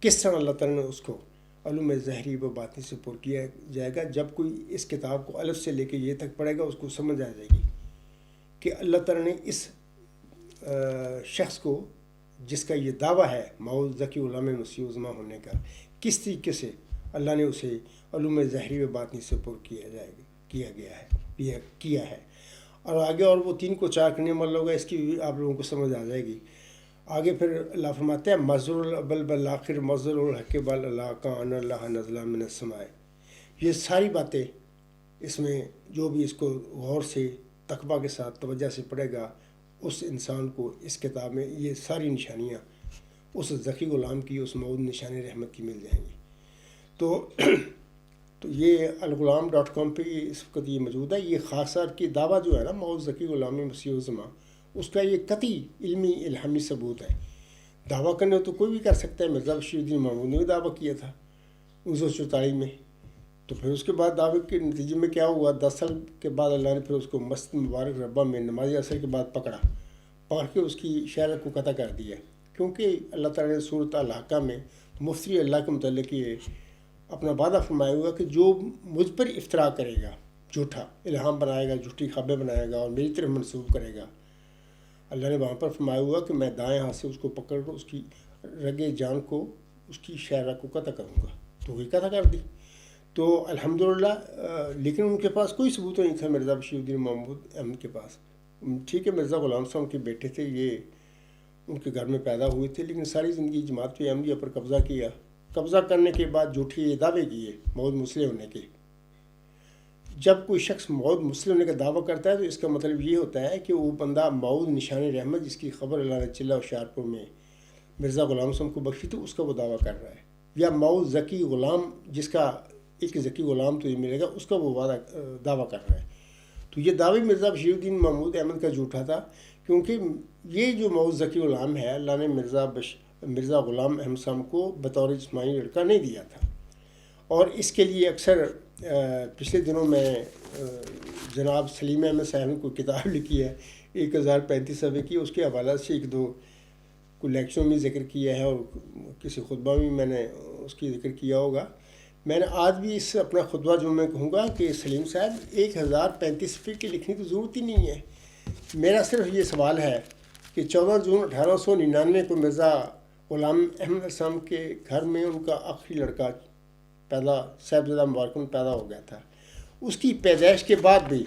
کس طرح اللہ تعالیٰ نے اس کو علوم ظاہری و باطنی سے پر کیا جائے گا؟ جب کوئی اس کتاب کو الف سے لے کے یہ تک پڑھے گا اس کو سمجھ آ جائے گی کہ اللہ تعالیٰ نے اس شخص کو جس کا یہ دعویٰ ہے موعود ذکی غلام مسیح الزماں ہونے کا، کس طریقے سے اللہ نے اسے علوم ظاہری و باطنی سے پر کیا ہے. اور آگے اور وہ 3 کو 4 کرنے والا ہوگا، اس کی بھی آپ لوگوں کو سمجھ آ جائے گی. آگے پھر اللہ فرماتے ہیں مظہر الاول والآخر، مظہر الحق والعلائے، کان اللہ نزلہ من السماء. یہ ساری باتیں اس میں جو بھی اس کو غور سے تقویٰ کے ساتھ توجہ سے پڑھے گا اس انسان کو اس کتاب میں یہ ساری نشانیاں اس ذکی غلام کی، اس موعود نشان رحمت کی مل جائیں گی. تو یہ alghlam.com پہ اس وقت یہ موجود ہے. یہ خاصہ کی دعویٰ جو ہے نا موعود ذکی غلام مسیح الزماں، اس کا یہ قطعی علمی الہامی ثبوت ہے. دعویٰ کرنے تو کوئی بھی کر سکتا ہے. مرزا بشیر الدین محمود نے بھی دعویٰ کیا تھا 1944 میں. تو پھر اس کے بعد دعوے کے نتیجے میں کیا ہوا، 10 سال کے بعد اللہ نے پھر اس کو مسجد مبارک ربہ میں نماز عصر کے بعد پکڑ کے اس کی شہرت کو قطع کر دیا، کیونکہ اللہ تعالیٰ نے سورۃ الحاقہ میں مفتری اللہ کے متعلق یہ اپنا وعدہ فرمایا ہوا کہ جو مجھ پر افطرا کرے گا، جھوٹا الہام بنائے گا، جھوٹی خبریں بنائے گا اور میری طرف منسوب کرے گا، اللہ نے وہاں پر فرمایا ہوا کہ میں دائیں ہاتھ سے اس کو پکڑ کر اس کی رگے جان کو، اس کی شہرہ کو قطع کروں گا. تو وہی قطع کر دی. تو الحمدللہ لیکن ان کے پاس کوئی ثبوت نہیں تھا مرزا بشیر الدین محمود احمد کے پاس. ٹھیک ہے مرزا غلام صاحب کے بیٹے تھے، یہ ان کے گھر میں پیدا ہوئے تھے، لیکن ساری زندگی جماعت احمدیہ پر قبضہ کیا. قبضہ کرنے کے بعد جھوٹی دعوے کیے موعود مسلم ہونے کے. جب کوئی شخص موعود مسلم ہونے کا دعویٰ کرتا ہے تو اس کا مطلب یہ ہوتا ہے کہ وہ بندہ موعود نشان رحمت جس کی خبر اللہ نے چلہ ہوشیارپور میں مرزا غلام صاحب کو بخشی تھی اس کا وہ دعویٰ کر رہا ہے، یا موعود ذکی غلام جس کا ایک ذکی غلام تو یہ ملے گا اس کا وہ دعویٰ کر رہا ہے. تو یہ دعوی مرزا بشیر الدین محمود احمد کا جھوٹا تھا، کیونکہ یہ جو موعود ذکی غلام ہے اللہ نے مرزا غلام احمد صاحب کو بطور جسمانی لڑکا نہیں دیا تھا. اور اس کے لیے اکثر پچھلے دنوں میں جناب سلیم احمد صاحب نے کوئی کتاب لکھی ہے 1035 صفحے کی، اس کے حوالہ سے 1-2 کو لیکچروں میں ذکر کیا ہے اور کسی خطبہ میں میں نے اس کی ذکر کیا ہوگا. میں نے آج بھی اس اپنا خطبہ جو میں کہوں گا کہ سلیم صاحب 1035 صفحے کی لکھنے کی ضرورت ہی نہیں ہے. میرا صرف یہ سوال ہے کہ 14 جون 1899 کو مرزا غلام احمد صاحب کے گھر میں ان کا آخری لڑکا صاحبزادہ مبارکن پیدا ہو گیا تھا. اس کی پیدائش کے بعد بھی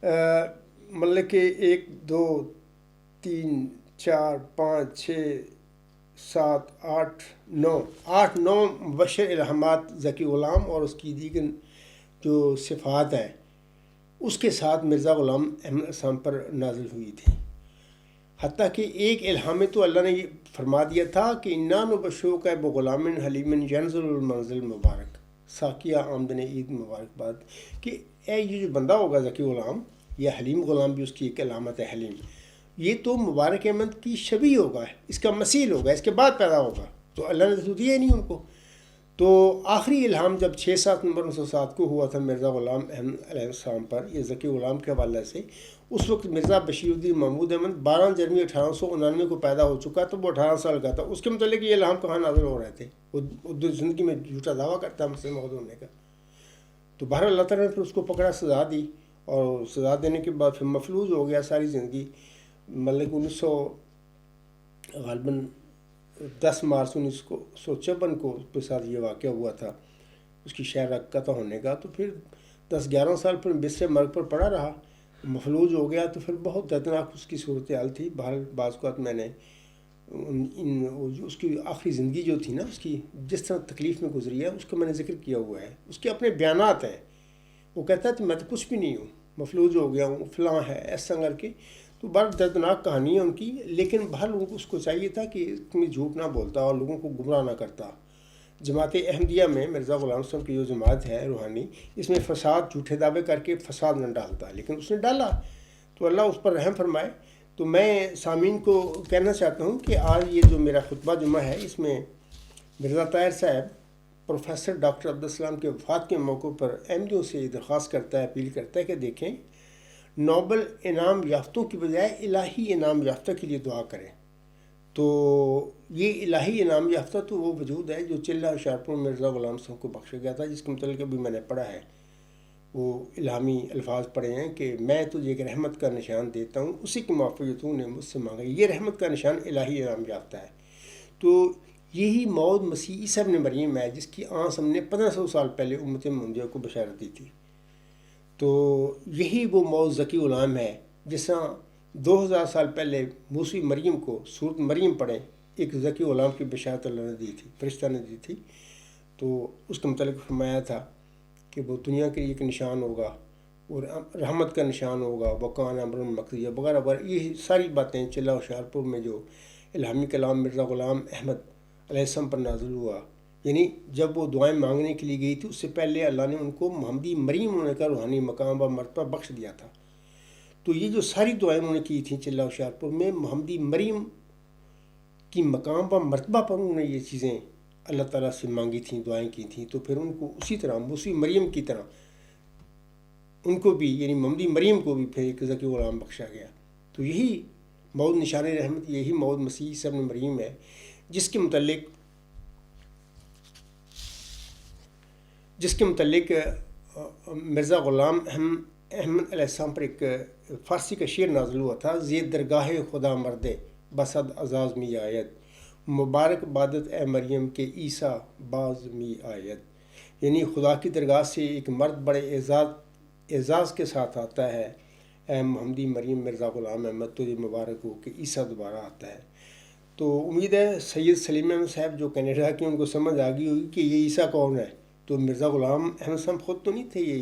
مطلب کہ 1 2 3 4 5 6 7 8 9 مبشر الہامات ذکی غلام اور اس کی دیگر جو صفات ہیں اس کے ساتھ مرزا غلام احمد صاحب پر نازل ہوئی تھی. حتیٰ کہ ایک الہام میں تو اللہ نے یہ فرما دیا تھا کہ انا نبشرک بغلام حلیم ینزل المنزل مبارک. ساقیہ آمدن عید مبارکباد کہ یہ جو بندہ ہوگا ذکی غلام یا حلیم غلام بھی اس کی ایک علامت ہے حلیم، یہ تو مبارک احمد کی شبیہ ہوگا، اس کا مثیل ہوگا، اس کے بعد پیدا ہوگا، تو اللہ نے تو دیا ہی نہیں ان کو۔ تو آخری الہام جب 6/7 نومبر 1907 کو ہوا تھا مرزا غلام احمد علیہ السلام پر، یہ ذکی غلام کے حوالے سے، اس وقت مرزا بشیر الدین محمود احمد 12 جنوری 1899 کو پیدا ہو چکا تھا، وہ 18 سال کا تھا۔ اس کے متعلق یہ الہام کہاں نازل ہو رہے تھے؟ وہ زندگی میں جھوٹا دعویٰ کرتا ہے مسلم موعود ہونے کا۔ تو بہر اللہ تعالیٰ نے پھر اس کو پکڑا، سزا دی، اور سزا دینے کے بعد پھر مفلوج ہو گیا ساری زندگی۔ مطلب 1900 غالباً 10 مارچ 1954 کو اس کے ساتھ یہ واقعہ ہوا تھا، اس کی شہر قطع ہونے کا۔ تو پھر 10-11 سال پھر بستر مرگ پر پڑا رہا، مفلوج ہو گیا۔ تو پھر بہت دردناک اس کی صورتحال تھی۔ بہرحال بعض اوقات میں نے اس کی آخری زندگی جو تھی نا، اس کی جس طرح تکلیف میں گزری ہے، اس کا میں نے ذکر کیا ہوا ہے۔ اس کے اپنے بیانات ہیں، وہ کہتا ہے کہ میں تو کچھ بھی نہیں ہوں، مفلوج ہو گیا ہوں، فلاں ہے، ایسا کر کے۔ تو بڑا دردناک کہانی ہے ان کی، لیکن بہرحال اس کو چاہیے تھا کہ اس میں جھوٹ نہ بولتا اور لوگوں کو گمراہ نہ کرتا۔ جماعت احمدیہ میں مرزا غلام صاحب کی جو جماعت ہے روحانی، اس میں فساد، جھوٹے دعوے کر کے فساد نہ ڈالتا، لیکن اس نے ڈالا، تو اللہ اس پر رحم فرمائے۔ تو میں سامعین کو کہنا چاہتا ہوں کہ آج یہ جو میرا خطبہ جمعہ ہے، اس میں مرزا طاہر صاحب پروفیسر ڈاکٹر عبدالسلام کے وفات کے موقع پر احمدیوں سے درخواست کرتا ہے، اپیل کرتا ہے کہ دیکھیں، نوبل انعام یافتوں کی بجائے الہی انعام یافتہ کے لیے دعا کریں۔ تو یہ الہی انعام یافتہ تو وہ وجود ہے جو چلہ ہوشیارپور مرزا غلام صاحب کو بخشا گیا تھا، جس کے متعلق بھی میں نے پڑھا ہے، وہ الہامی الفاظ پڑھے ہیں کہ میں تجھے ایک رحمت کا نشان دیتا ہوں، اسی کی معافیت نے مجھ سے مانگا۔ یہ رحمت کا نشان الہی انعام یافتہ ہے۔ تو یہی موعود مسیح عیسیٰ ابن مریم ہے، جس کی آنس ہم نے 1500 سال پہلے امت محمدیہ کو بشارت دی تھی۔ تو یہی وہ موعود ذکی غلام ہے، جس طرح 2000 سال پہلے موسی مریم کو سورت مریم پڑھیں، ایک ذکی غلام کی بشارت اللہ نے دی تھی، فرشتہ نے دی تھی۔ تو اس کے متعلق فرمایا تھا کہ وہ دنیا کے لیے ایک نشان ہوگا اور رحمت کا نشان ہوگا، وکان امر مقضیہ وغیرہ وغیرہ۔ یہ ساری باتیں چلہ ہوشیارپور میں جو الہامی کلام مرزا غلام احمد علیہ السلام پر نازل ہوا، یعنی جب وہ دعائیں مانگنے کے لیے گئی تھی، اس سے پہلے اللہ نے ان کو محمدی مریم ہونے کا روحانی مقام و مرتبہ بخش دیا تھا۔ تو یہ جو ساری دعائیں انہوں نے کی تھیں چلہ ہوشیارپور میں، محمدی مریم کی مقام و مرتبہ پر انہوں نے یہ چیزیں اللہ تعالیٰ سے مانگی تھیں، دعائیں کی تھیں۔ تو پھر ان کو اسی طرح موسی مریم کی طرح ان کو بھی، یعنی محمدی مریم کو بھی پھر ایک ذکی غلام بخشا گیا۔ تو یہی موعود نشان رحمت، یہی موعود مسیح عیسیٰ ابن مریم ہے، جس کے متعلق مرزا غلام احمد علیہ السلام پر ایک فارسی کا شعر نازل ہوا تھا، زید درگاہ خدا مردے بسد اعزاز می آید، مبارک بادت اے مریم کے عیسیٰ باز می آید۔ یعنی خدا کی درگاہ سے ایک مرد بڑے اعزاز کے ساتھ آتا ہے، اے محمدی مریم مرزا غلام احمد، تجھے مبارک ہو کہ عیسیٰ دوبارہ آتا ہے۔ تو امید ہے سید سلیم احمد صاحب جو کینیڈا کے، ان کو سمجھ آ گئی ہوگی کہ یہ عیسیٰ کون ہے۔ تو مرزا غلام احمد صاحب خود تو نہیں تھے یہ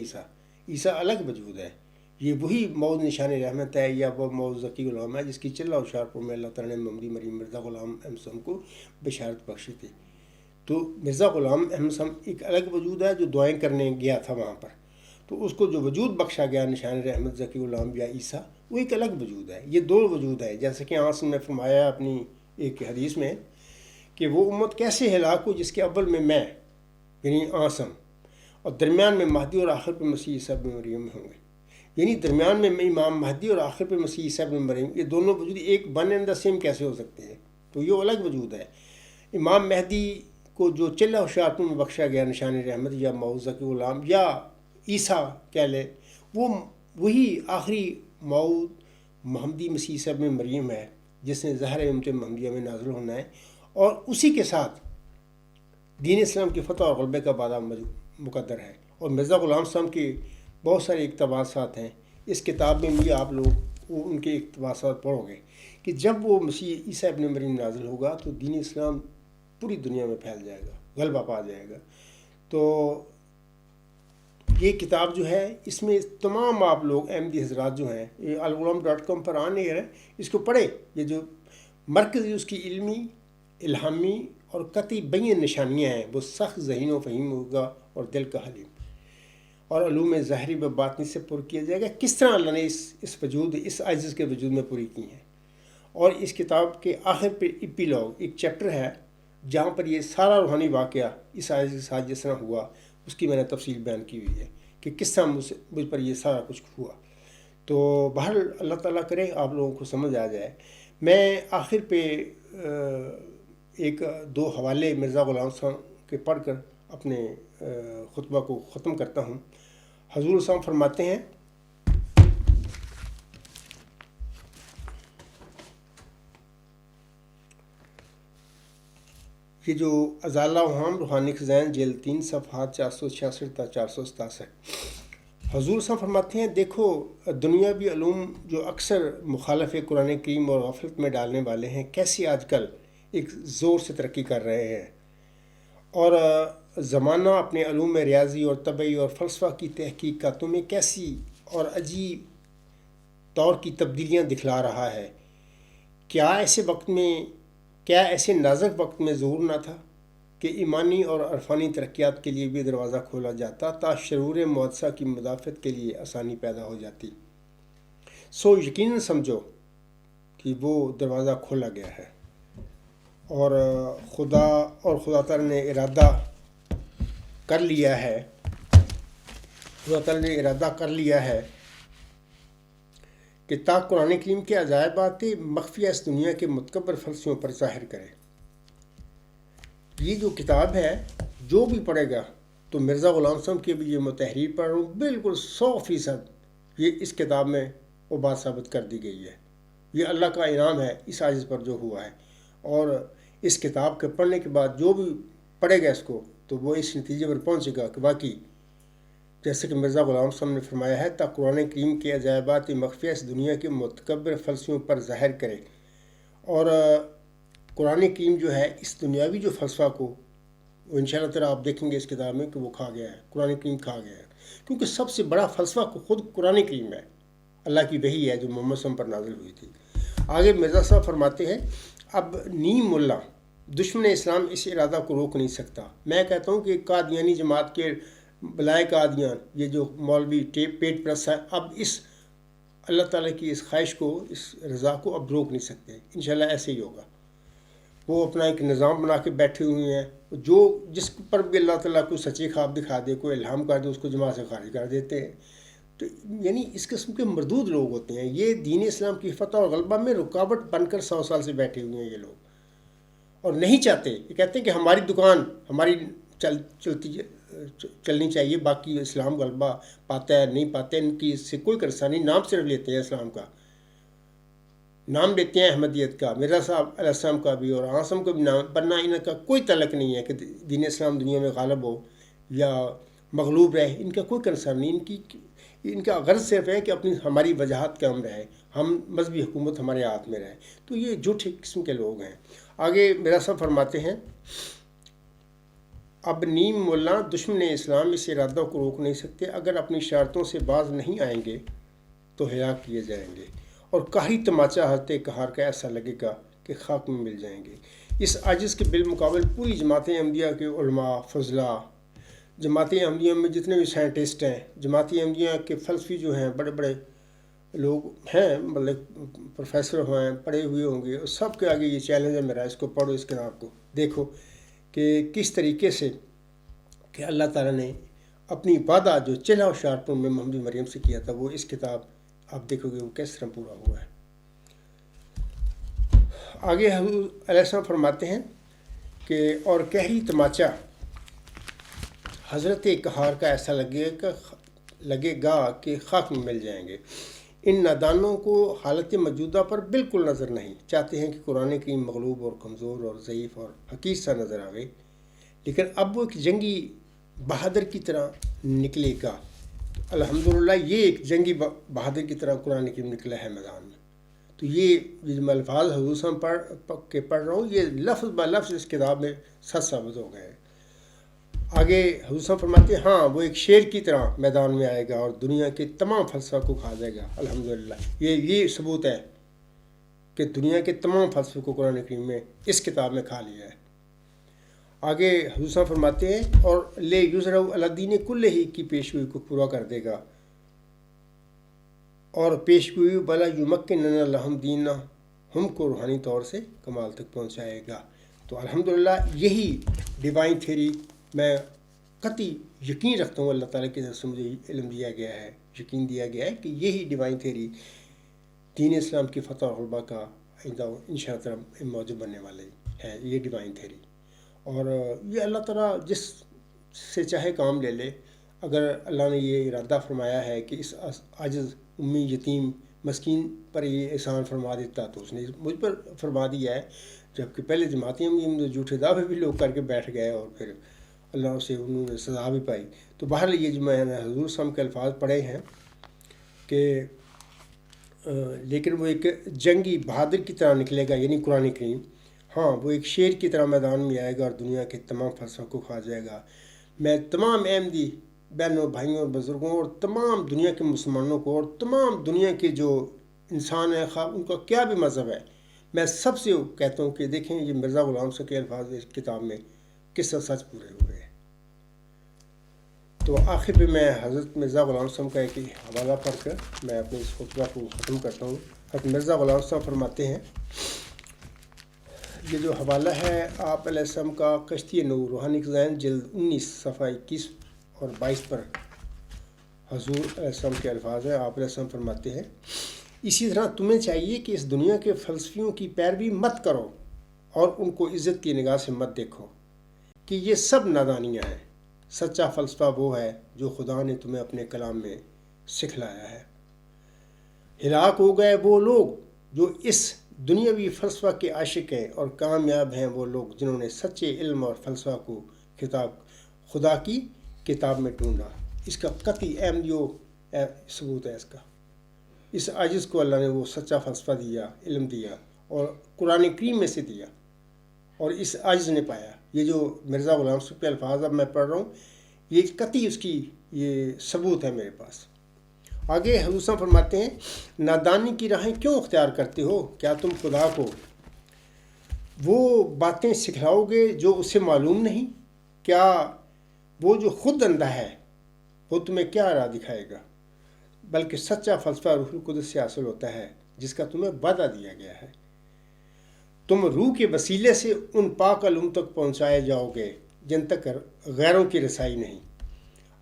عیسیٰ الگ وجود ہے۔ یہ وہی موعود نشان رحمت ہے، یا وہ موعود ذکی غلام ہے جس کی چلہ ہوشیارپور میں اللہ تعالیٰ نے محمدی مریم مرزا غلام احمد صاحب کو بشارت بخشی تھی۔ تو مرزا غلام احمد صاحب ایک الگ وجود ہے جو دعائیں کرنے گیا تھا وہاں پر، تو اس کو جو وجود بخشا گیا نشان رحمت ذکی غلام یا عیسیٰ، وہ ایک الگ وجود ہے۔ یہ دو وجود ہے، جیسے کہ آنس نے فرمایا اپنی ایک حدیث میں کہ وہ امت کیسے ہلاک ہو جس کے اول میں یعنی آسم، اور درمیان میں مہدی اور آخر پہ مسیح عیسیٰ ابن مریم ہوں گے۔ یعنی درمیان میں امام مہدی اور آخر پہ مسیح عیسیٰ ابن مریم، یہ دونوں وجود ایک ون اینڈ دا سیم کیسے ہو سکتے ہیں؟ تو یہ الگ وجود ہے۔ امام مہدی کو جو چلہ ہوشیارپور میں بخشا گیا نشان رحمت یا موعود ذکی غلام یا عیسیٰ کہہ لیں، وہ وہی آخری موعود محمدی مسیح عیسیٰ ابن مریم ہے، جس نے ظاہر امت محمدیہ میں نازل ہونا ہے، اور اسی کے ساتھ دین اسلام کی فتح اور غلبے کا وعدہ مقدر ہے۔ اور مرزا غلام صاحب کے بہت سارے اقتباسات ہیں، اس کتاب میں بھی آپ لوگ ان کے اقتباسات پڑھو گے کہ جب وہ مسیح عیسیٰ ابن مریم نازل ہوگا تو دین اسلام پوری دنیا میں پھیل جائے گا، غلبہ پا جائے گا۔ تو یہ کتاب جو ہے، اس میں تمام آپ لوگ احمدی حضرات جو ہیں، یہ الغلام.com پر آن ایئر ہے، اس کو پڑھے۔ یہ جو مرکزی اس کی علمی، الہامی اور قطعی بین نشانیاں ہیں، وہ سخت ذہین و فہیم ہوگا اور دل کا حلیم، اور علوم ظاہری و باطنی سے پر کیا جائے گا۔ کس طرح اللہ نے اس عاجز کے وجود میں پوری کی ہیں۔ اور اس کتاب کے آخر پہ ایپیلوگ ایک چیپٹر ہے جہاں پر یہ سارا روحانی واقعہ اس عاجز کے ساتھ جس طرح ہوا اس کی میں نے تفصیل بیان کی ہوئی ہے کہ کس طرح مجھ پر یہ سارا کچھ ہوا۔ تو بہرحال اللہ تعالیٰ کرے آپ لوگوں کو سمجھ آ جائے۔ میں آخر پہ ایک دو حوالے مرزا غلام صاحب کے پڑھ کر اپنے خطبہ کو ختم کرتا ہوں۔ حضور صاحب فرماتے ہیں، یہ جو ازالہ وہام روحانی خزائن جیل 3 صفحات 466 تا 467، حضور صاحب فرماتے ہیں دیکھو دنیاوی علوم جو اکثر مخالف قرآن کریم اور غفلت میں ڈالنے والے ہیں کیسی آج کل ایک زور سے ترقی کر رہے ہیں، اور زمانہ اپنے علوم ریاضی اور طبعی اور فلسفہ کی تحقیقاتوں میں کیسی اور عجیب طور کی تبدیلیاں دکھلا رہا ہے۔ کیا ایسے نازک وقت میں ظہور نہ تھا کہ ایمانی اور عرفانی ترقیات کے لیے بھی دروازہ کھولا جاتا تا شرور معجزہ کی مدافعت کے لیے آسانی پیدا ہو جاتی۔ سو یقیناً سمجھو کہ وہ دروازہ کھولا گیا ہے، اور خدا تعالی نے ارادہ کر لیا ہے کہ تا قرآن کریم کے عجائبات مخفیہ اس دنیا کے متکبر فلسفیوں پر ظاہر کرے۔ یہ جو کتاب ہے جو بھی پڑھے گا تو مرزا غلام صاحب کی بھی یہ میں تحریر پڑھ رہا ہوں، بالکل 100% یہ اس کتاب میں وہ بات ثابت کر دی گئی ہے۔ یہ اللہ کا انعام ہے اس عاجز پر جو ہوا ہے، اور اس کتاب کے پڑھنے کے بعد جو بھی پڑھے گا اس کو تو وہ اس نتیجے پر پہنچے گا کہ واقعی جیسے کہ مرزا غلام صاحب نے فرمایا ہے تا قرآن کریم کے عجائبات مخفیہ اس دنیا کے متکبر فلسفیوں پر ظاہر کرے۔ اور قرآن کریم جو ہے اس دنیاوی جو فلسفہ کو وہ انشاءاللہ تعالیٰ آپ دیکھیں گے اس کتاب میں کہ وہ کھا گیا ہے، قرآن کریم کھا گیا ہے، کیونکہ سب سے بڑا فلسفہ خود قرآن کریم ہے، اللہ کی وحی ہے جو محمد صلی اللہ علیہ وسلم پر نازل ہوئی تھی۔ آگے مرزا صاحب فرماتے ہیں، اب نیم ملا دشمن اسلام اس ارادہ کو روک نہیں سکتا۔ میں کہتا ہوں کہ قادیانی جماعت کے بلائے قادیان یہ جو مولوی پیٹ پرس ہے اب اس اللہ تعالیٰ کی اس خواہش کو، اس رضا کو اب روک نہیں سکتے۔ انشاءاللہ ایسے ہی ہوگا۔ وہ اپنا ایک نظام بنا کے بیٹھے ہوئے ہیں، جس پر بھی اللہ تعالیٰ کو سچی خواب دکھا دے، کوئی الہام کر دے، اس کو جماعت سے خارج کر دیتے ہیں۔ تو یعنی اس قسم کے مردود لوگ ہوتے ہیں، یہ دین اسلام کی فتح اور غلبہ میں رکاوٹ بن کر 100 سال سے بیٹھے ہوئے ہیں یہ لوگ، اور نہیں چاہتے۔ یہ کہتے ہیں کہ ہماری دکان ہماری چلنی چاہیے، باقی اسلام غلبہ پاتا ہے نہیں پاتا ہے ان کی اس سے کوئی قرصہ نہیں، نام صرف لیتے ہیں اسلام کا، نام لیتے ہیں احمدیت کا، مرزا صاحب علیہ السلام کا بھی اور عاصم کا بھی نام، ورنہ ان کا کوئی تعلق نہیں ہے کہ دین اسلام دنیا میں غالب ہو یا مغلوب رہے، ان کا کوئی کنسرن نہیں۔ ان کا غرض صرف ہے کہ ہماری وجاہت کم رہے، ہم مذہبی حکومت ہمارے ہاتھ میں رہے۔ تو یہ جھوٹے قسم کے لوگ ہیں۔ آگے مرزا صاحب فرماتے ہیں، اب نیم ملا دشمن اسلام اس ارادہ کو روک نہیں سکتے، اگر اپنی شرطوں سے باز نہیں آئیں گے تو ہلاک کیے جائیں گے، اور قہری تماچا حضرت قہار کا ایسا لگے گا کہ خاک میں مل جائیں گے۔ اس عاجز کے بالمقابل پوری جماعت احمدیہ کے علماء فضلاء، جماعت احمدیہ میں جتنے بھی سائنٹسٹ ہیں، جماعت احمدیہ کے فلسفی جو ہیں، بڑے بڑے لوگ ہیں، مطلب پروفیسر ہیں، پڑھے ہوئے ہوں گے، سب کے آگے یہ چیلنج ہے میرا، اس کو پڑھو، اس کتاب کو دیکھو کہ کس طریقے سے کہ اللہ تعالیٰ نے اپنی وعدہ جو چلا و شارپوں میں محمد مریم سے کیا تھا وہ اس کتاب آپ دیکھو گے وہ کس طرح پورا ہوا ہے۔ آگے حضور علیہ السلام فرماتے ہیں کہ اور قہری تماچا حضرت قہار کا ایسا لگے گا کہ خاک میں مل جائیں گے۔ ان نادانوں کو حالت موجودہ پر بالکل نظر نہیں، چاہتے ہیں کہ قرآن کریم مغلوب اور کمزور اور ضعیف اور حقیر سا نظر آئے، لیکن اب وہ ایک جنگی بہادر کی طرح نکلے گا۔ الحمدللہ یہ ایک جنگی بہادر کی طرح قرآن کریم نکلا ہے میدان میں۔ تو یہ میں الفاظ حضور صاحب پڑھ رہا ہوں، یہ لفظ بہ لفظ اس کتاب میں سچ ثابت ہو گئے ہیں۔ آگے حضور صاحب فرماتے ہیں، ہاں وہ ایک شیر کی طرح میدان میں آئے گا اور دنیا کے تمام فلسفہ کو کھا جائے گا۔ الحمدللہ یہ ثبوت ہے کہ دنیا کے تمام فلسفے کو قرآن کریم میں اس کتاب میں کھا لیا ہے۔ آگے حضور صاحب فرماتے ہیں اور لے یسرا الدین کل ہی کی پیشگوئی کو پورا کر دے گا، اور پیشگوئی بلا یمکن لہم دینا، ہم کو روحانی طور سے کمال تک پہنچائے گا۔ تو الحمدللہ یہی ڈیوائن تھیری میں قطعی یقین رکھتا ہوں، اللہ تعالیٰ کی طرف سے مجھے علم دیا گیا ہے، یقین دیا گیا ہے کہ یہی ڈیوائن تھیری دین اسلام کی فتح اور غلبہ کا آئندہ انشاءاللہ تعالیٰ موجب بننے والے ہے یہ ڈیوائن تھیری۔ اور یہ اللہ تعالیٰ جس سے چاہے کام لے لے، اگر اللہ نے یہ ارادہ فرمایا ہے کہ اس عاجز امی یتیم مسکین پر یہ احسان فرما دیتا تو اس نے مجھ پر فرما دیا ہے، جبکہ پہلے جماعتیں جھوٹے دعوے بھی لوگ کر کے بیٹھ گئے اور پھر اللہ سے انہوں نے سزا بھی پائی۔ تو بہرحال یہ جو میں نے حضور صلی اللہ علیہ وسلم کے الفاظ پڑھے ہیں کہ لیکن وہ ایک جنگی بہادر کی طرح نکلے گا، یعنی قرآن کریم، ہاں وہ ایک شیر کی طرح میدان میں آئے گا اور دنیا کے تمام فلسفوں کو کھا جائے گا۔ میں تمام احمدی بہنوں بھائیوں اور بزرگوں اور تمام دنیا کے مسلمانوں کو اور تمام دنیا کے جو انسان ہیں، خواہ ان کا کیا بھی مذہب ہے، میں سب سے کہتا ہوں کہ دیکھیں یہ مرزا غلام صاحب کے الفاظ اس کتاب میں کس طرح سچ پورے ہوئے ہیں۔ تو آخر پہ میں حضرت مرزا غلام صاحب کا ایک حوالہ پڑھ کر میں اپنے اس خطبہ کو ختم کرتا ہوں۔ حضرت مرزا غلام صاحب فرماتے ہیں، یہ جو حوالہ ہے آپ علیہ السلام کا کشتی نور روحانی خزائن جلد 19 صفحہ 21 اور 22 پر حضور علیہ السلام کے الفاظ ہیں۔ آپ علیہ السلام فرماتے ہیں، اسی طرح تمہیں چاہیے کہ اس دنیا کے فلسفیوں کی پیروی مت کرو اور ان کو عزت کی نگاہ سے مت دیکھو کہ یہ سب نادانیاں ہیں۔ سچا فلسفہ وہ ہے جو خدا نے تمہیں اپنے کلام میں سکھلایا ہے۔ ہلاک ہو گئے وہ لوگ جو اس دنیاوی فلسفہ کے عاشق ہیں، اور کامیاب ہیں وہ لوگ جنہوں نے سچے علم اور فلسفہ کو خدا کی کتاب میں ڈھونڈا۔ اس کا قطعی اہم جو ثبوت ہے اس عاجز کو اللہ نے وہ سچا فلسفہ دیا، علم دیا اور قرآن کریم میں سے دیا، اور اس عاجز نے پایا۔ یہ جو مرزا غلام صاحب کے الفاظ اب میں پڑھ رہا ہوں، یہ قطعی اس کی یہ ثبوت ہے میرے پاس۔ آگے حضور صاحب فرماتے ہیں، نادانی کی راہیں کیوں اختیار کرتے ہو؟ کیا تم خدا کو وہ باتیں سکھلاؤ گے جو اسے معلوم نہیں؟ کیا وہ جو خود اندھا ہے وہ تمہیں کیا راہ دکھائے گا؟ بلکہ سچا فلسفہ روح القدس سے حاصل ہوتا ہے جس کا تمہیں وعدہ دیا گیا ہے۔ تم روح کے وسیلے سے ان پاک علوم تک پہنچائے جاؤ گے جن تک غیروں کی رسائی نہیں۔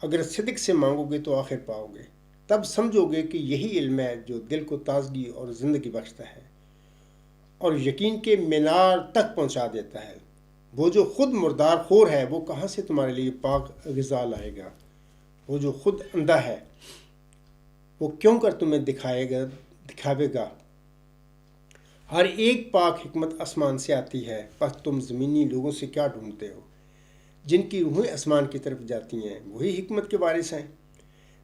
اگر صدق سے مانگو گے تو آخر پاؤ گے، تب سمجھو گے کہ یہی علم ہے جو دل کو تازگی اور زندگی بخشتا ہے اور یقین کے مینار تک پہنچا دیتا ہے۔ وہ جو خود مردار خور ہے وہ کہاں سے تمہارے لیے پاک غذا لائے گا؟ وہ جو خود اندھا ہے وہ کیوں کر تمہیں دکھاوے گا؟ ہر ایک پاک حکمت آسمان سے آتی ہے، پس تم زمینی لوگوں سے کیا ڈھونڈتے ہو؟ جن کی روحیں آسمان کی طرف جاتی ہیں وہی حکمت کے وارث ہیں۔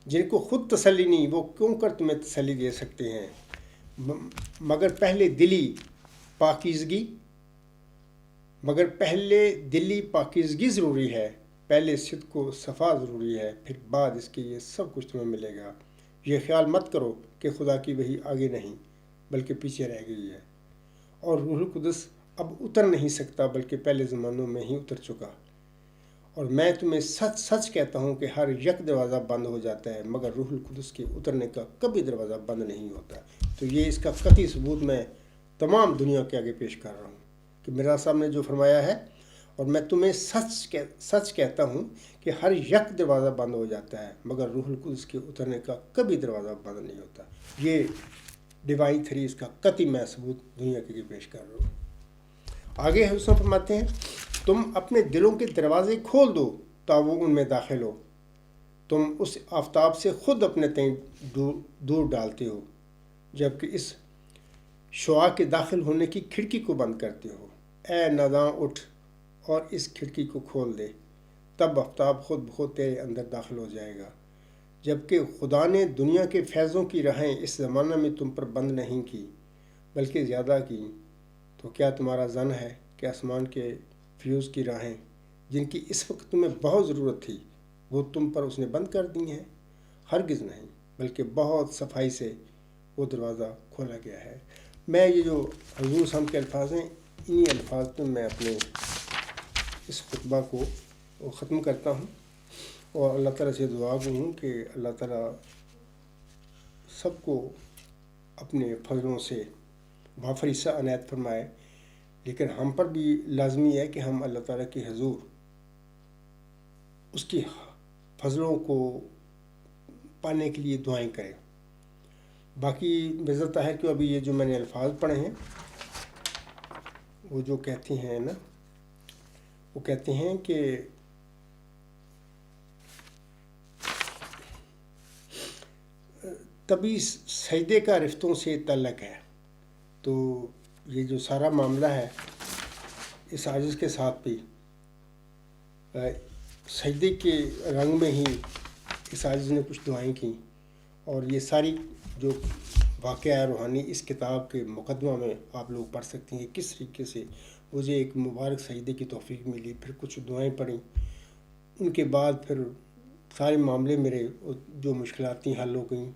جن کو خود تسلی نہیں وہ کیوں کر تمہیں تسلی دے سکتے ہیں؟ مگر پہلے دلی پاکیزگی ضروری ہے، پہلے صدق و صفا ضروری ہے، پھر بعد اس کے یہ سب کچھ تمہیں ملے گا۔ یہ خیال مت کرو کہ خدا کی وحی آگے نہیں بلکہ پیچھے رہ گئی ہے، اور روح القدس اب اتر نہیں سکتا بلکہ پہلے زمانوں میں ہی اتر چکا۔ اور میں تمہیں سچ سچ کہتا ہوں کہ ہر یک دروازہ بند ہو جاتا ہے مگر روح القدس کے اترنے کا کبھی دروازہ بند نہیں ہوتا۔ تو یہ اس کا قطعی ثبوت میں تمام دنیا کے آگے پیش کر رہا ہوں کہ مرزا صاحب نے جو فرمایا ہے، اور میں تمہیں سچ کہتا ہوں کہ ہر یک دروازہ بند ہو جاتا ہے مگر روح القدس کے اترنے کا کبھی دروازہ بند نہیں ہوتا۔ یہ ڈیوائن تھری اس کا قطعی میں ثبوت دنیا کے آگے پیش کر رہا ہوں۔ آگے حضور فرماتے ہیں، تم اپنے دلوں کے دروازے کھول دو تا وہ ان میں داخل ہو۔ تم اس آفتاب سے خود اپنے تئیں دور ڈالتے ہو جبکہ اس شعاع کے داخل ہونے کی کھڑکی کو بند کرتے ہو۔ اے ناداں اٹھ اور اس کھڑکی کو کھول دے، تب آفتاب خود بخود تیرے اندر داخل ہو جائے گا۔ جبکہ خدا نے دنیا کے فیضوں کی راہیں اس زمانہ میں تم پر بند نہیں کی بلکہ زیادہ کی، تو کیا تمہارا ظن ہے کہ آسمان کے فیوز کی راہیں جن کی اس وقت تمہیں بہت ضرورت تھی وہ تم پر اس نے بند کر دی ہیں؟ ہرگز نہیں، بلکہ بہت صفائی سے وہ دروازہ کھولا گیا ہے۔ میں یہ جو حضور صاحب کے الفاظ ہیں انہی الفاظ میں اپنے اس خطبہ کو ختم کرتا ہوں، اور اللہ تعالیٰ سے دعا ہوں کہ اللہ تعالیٰ سب کو اپنے فضلوں سے بافریسہ عنایت فرمائے، لیکن ہم پر بھی لازمی ہے کہ ہم اللہ تعالیٰ کے حضور اس کی فضلوں کو پانے کے لیے دعائیں کریں۔ باقی مرزا طاہر کے ابھی یہ جو میں نے الفاظ پڑھے ہیں، وہ جو کہتے ہیں نا، وہ کہتے ہیں کہ تبھی سجدے کا رفتوں سے تعلق ہے۔ تو یہ جو سارا معاملہ ہے، اس عاجز کے ساتھ بھی سجدے کے رنگ میں ہی اس عاجز نے کچھ دعائیں کیں، اور یہ ساری جو واقعہ روحانی اس کتاب کے مقدمہ میں آپ لوگ پڑھ سکتے ہیں، کس طریقے سے مجھے ایک مبارک سجدے کی توفیق ملی، پھر کچھ دعائیں پڑھیں، ان کے بعد پھر سارے معاملے میرے جو مشکلات تھیں حل ہو گئیں۔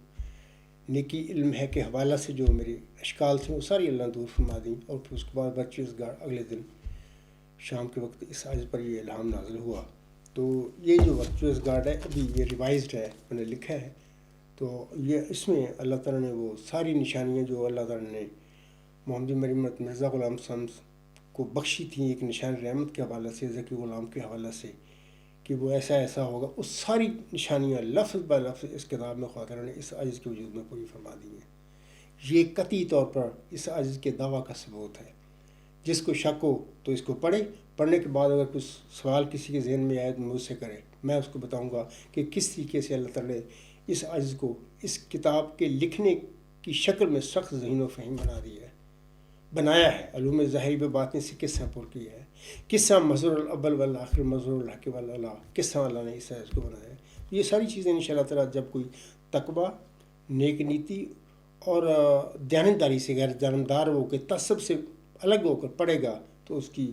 نیکی علم ہے کہ حوالہ سے جو میرے اشکال تھے وہ ساری اللہ دور فرما دیں، اور پھر اس کے بعد ورچوئس گارڈ اگلے دن شام کے وقت اس عاجز پر یہ الہام نازل ہوا۔ تو یہ جو ورچوئس گارڈ ہے ابھی یہ ریوائزڈ ہے، میں نے لکھا ہے، تو یہ اس میں اللہ تعالیٰ نے وہ ساری نشانیاں جو اللہ تعالیٰ نے محمد مرمت مرزا غلام صمد کو بخشی تھیں، ایک نشان رحمت کے حوالے سے، ذکی غلام کے حوالے سے، کہ وہ ایسا ایسا ہوگا، اس ساری نشانیاں لفظ بہ لفظ اس کتاب میں خدا تعالیٰ نے اس عاجز کے وجود میں پوری فرما دی ہیں۔ یہ قطعی طور پر اس عاجز کے دعویٰ کا ثبوت ہے۔ جس کو شک ہو تو اس کو پڑھے، پڑھنے کے بعد اگر کچھ سوال کسی کے ذہن میں آئے تو مجھ سے کرے، میں اس کو بتاؤں گا کہ کس طریقے سے اللہ تعالیٰ نے اس عاجز کو اس کتاب کے لکھنے کی شکل میں سخت ذہین و فہم بنایا ہے، علوم ظاہری و باطنی سے قصہ پر کیا ہے، قصہ مظہر الاول والآخر مظہر الحق والاعلیٰ، قصہ اللہ نے اس عاجز کو بنایا ہے۔ یہ ساری چیزیں انشاءاللہ تعالیٰ جب کوئی تقوی، نیک نیتی اور دیانتداری سے غیر جانبدار ہو کے تعصب سے الگ ہو کر پڑھے گا تو اس کی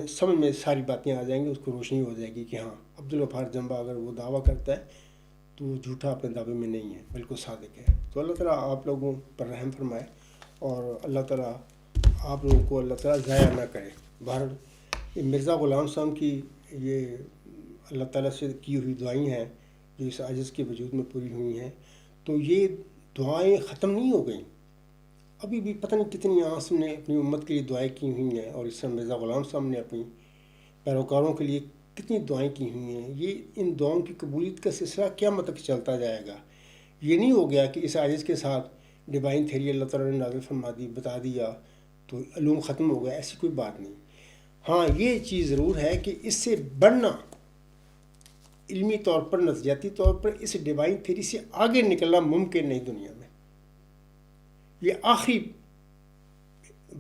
سمجھ میں ساری باتیں آ جائیں گی، اس کو روشنی ہو جائے گی کہ ہاں عبدالغفار جنبہ اگر وہ دعویٰ کرتا ہے تو وہ جھوٹا اپنے دعوے میں نہیں ہے، بالکل صادق ہے۔ تو اللہ تعالیٰ آپ لوگوں پر رحم فرمائے، اور اللہ تعالیٰ آپ لوگوں کو اللہ تعالیٰ ضائع نہ کرے۔ بہرحال یہ مرزا غلام صاحب کی یہ اللہ تعالیٰ سے کی ہوئی دعائیں ہیں جو اس عاجز کے وجود میں پوری ہوئی ہیں، تو یہ دعائیں ختم نہیں ہو گئیں، ابھی بھی پتہ نہیں کتنی آنس نے اپنی امت کے لیے دعائیں کی ہوئی ہیں، اور اس طرح مرزا غلام صاحب نے اپنی پیروکاروں کے لیے کتنی دعائیں کی ہوئی ہیں۔ یہ ان دعاؤں کی قبولیت کا سلسلہ قیامت تک چلتا جائے گا۔ یہ نہیں ہو گیا کہ اس عاجز کے ساتھ ڈیوائن تھیری اللہ تعالیٰ نے نازل فرما دی، بتا دیا تو علوم ختم ہو گیا، ایسی کوئی بات نہیں۔ ہاں یہ چیز ضرور ہے کہ اس سے بڑھنا، علمی طور پر، نظریاتی طور پر اس ڈیوائن تھیری سے آگے نکلنا ممکن نہیں دنیا میں، یہ آخری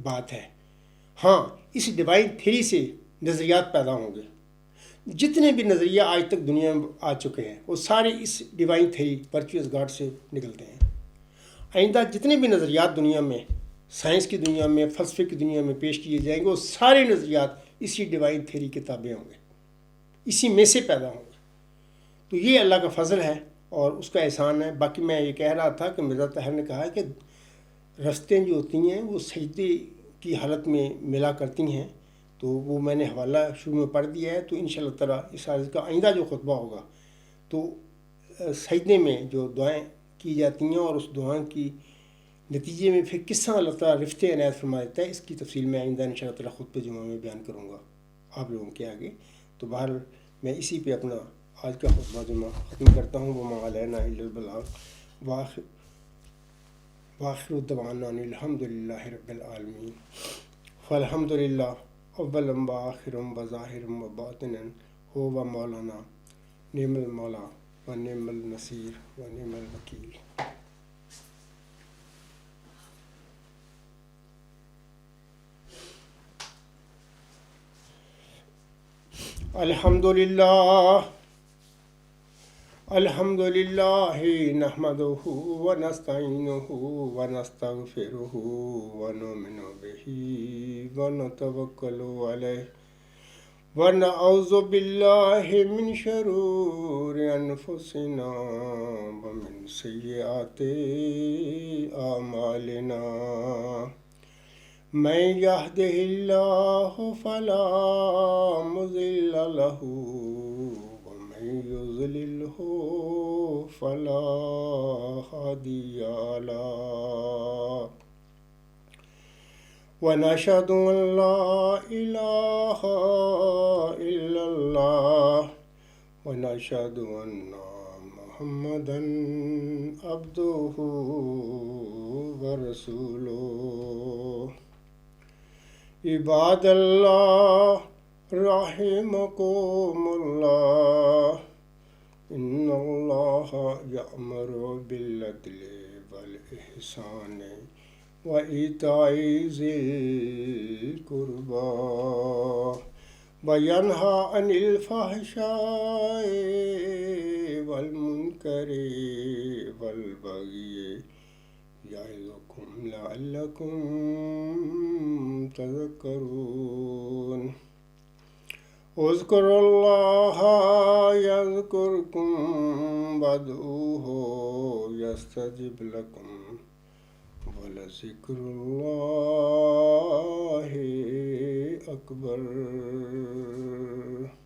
بات ہے۔ ہاں اس ڈیوائن تھیری سے نظریات پیدا ہوں گے، جتنے بھی نظریہ آج تک دنیا میں آ چکے ہیں وہ سارے اس ڈیوائن تھیری ورچوئس گاڈ سے نکلتے ہیں۔ آئندہ جتنے بھی نظریات دنیا میں، سائنس کی دنیا میں، فلسفے کی دنیا میں پیش کیے جائیں گے، وہ سارے نظریات اسی ڈیوائن تھیری کے تابع ہوں گے، اسی میں سے پیدا ہوں گے۔ تو یہ اللہ کا فضل ہے اور اس کا احسان ہے۔ باقی میں یہ کہہ رہا تھا کہ مرزا طاہر نے کہا کہ رستیں جو ہوتی ہیں وہ سجدے کی حالت میں ملا کرتی ہیں، تو وہ میں نے حوالہ شروع میں پڑھ دیا ہے، تو انشاءاللہ تعالیٰ اس عاجز کا آئندہ جو خطبہ ہوگا تو سجدے میں جو دعائیں کی جاتی ہیں اور اس دعائیں کی نتیجے میں پھر کس طرح اللہ تعالیٰ رفت عنایت فرما دیتا ہے، اس کی تفصیل میں آئندہ انشاءاللہ تعالیٰ خطبہ جمعہ میں بیان کروں گا آپ لوگوں کے آگے۔ تو بہرحال میں اسی پہ اپنا آج کا خطبہ جمعہ ختم کرتا ہوں۔ وما علینا الا البلاغ، وآخر دعوانا ان الحمد للہ رب العالمین۔ فالحمد للہ اولا وآخرا وظاہرا وباطنا هو مولانا نعم المولا ونعم النصیر ونعم الوکیل۔ الحمد للہ نحمدہ ونستعینہ ونستغفرہ ونؤمن بہ ونتوکل علیہ ونعوذ باللہ من شرور انفسنا ومن سیئات اعمالنا، من يهده الله فلا مضل له ومن يضلله فلا هادي له ونشهد أن لا إله إلا الله ونشهد أن محمدا عبده ورسوله عباد الله رحمكم الله إن الله يأمر بالعدل والإحسان وإيتاء ذي القربى وينهى عن الفحشاء والمنكر والبغي يعظكم لعلكم تذكرون اذكروا الله يذكركم وادعوه يستجب لكم ولذكر الله أكبر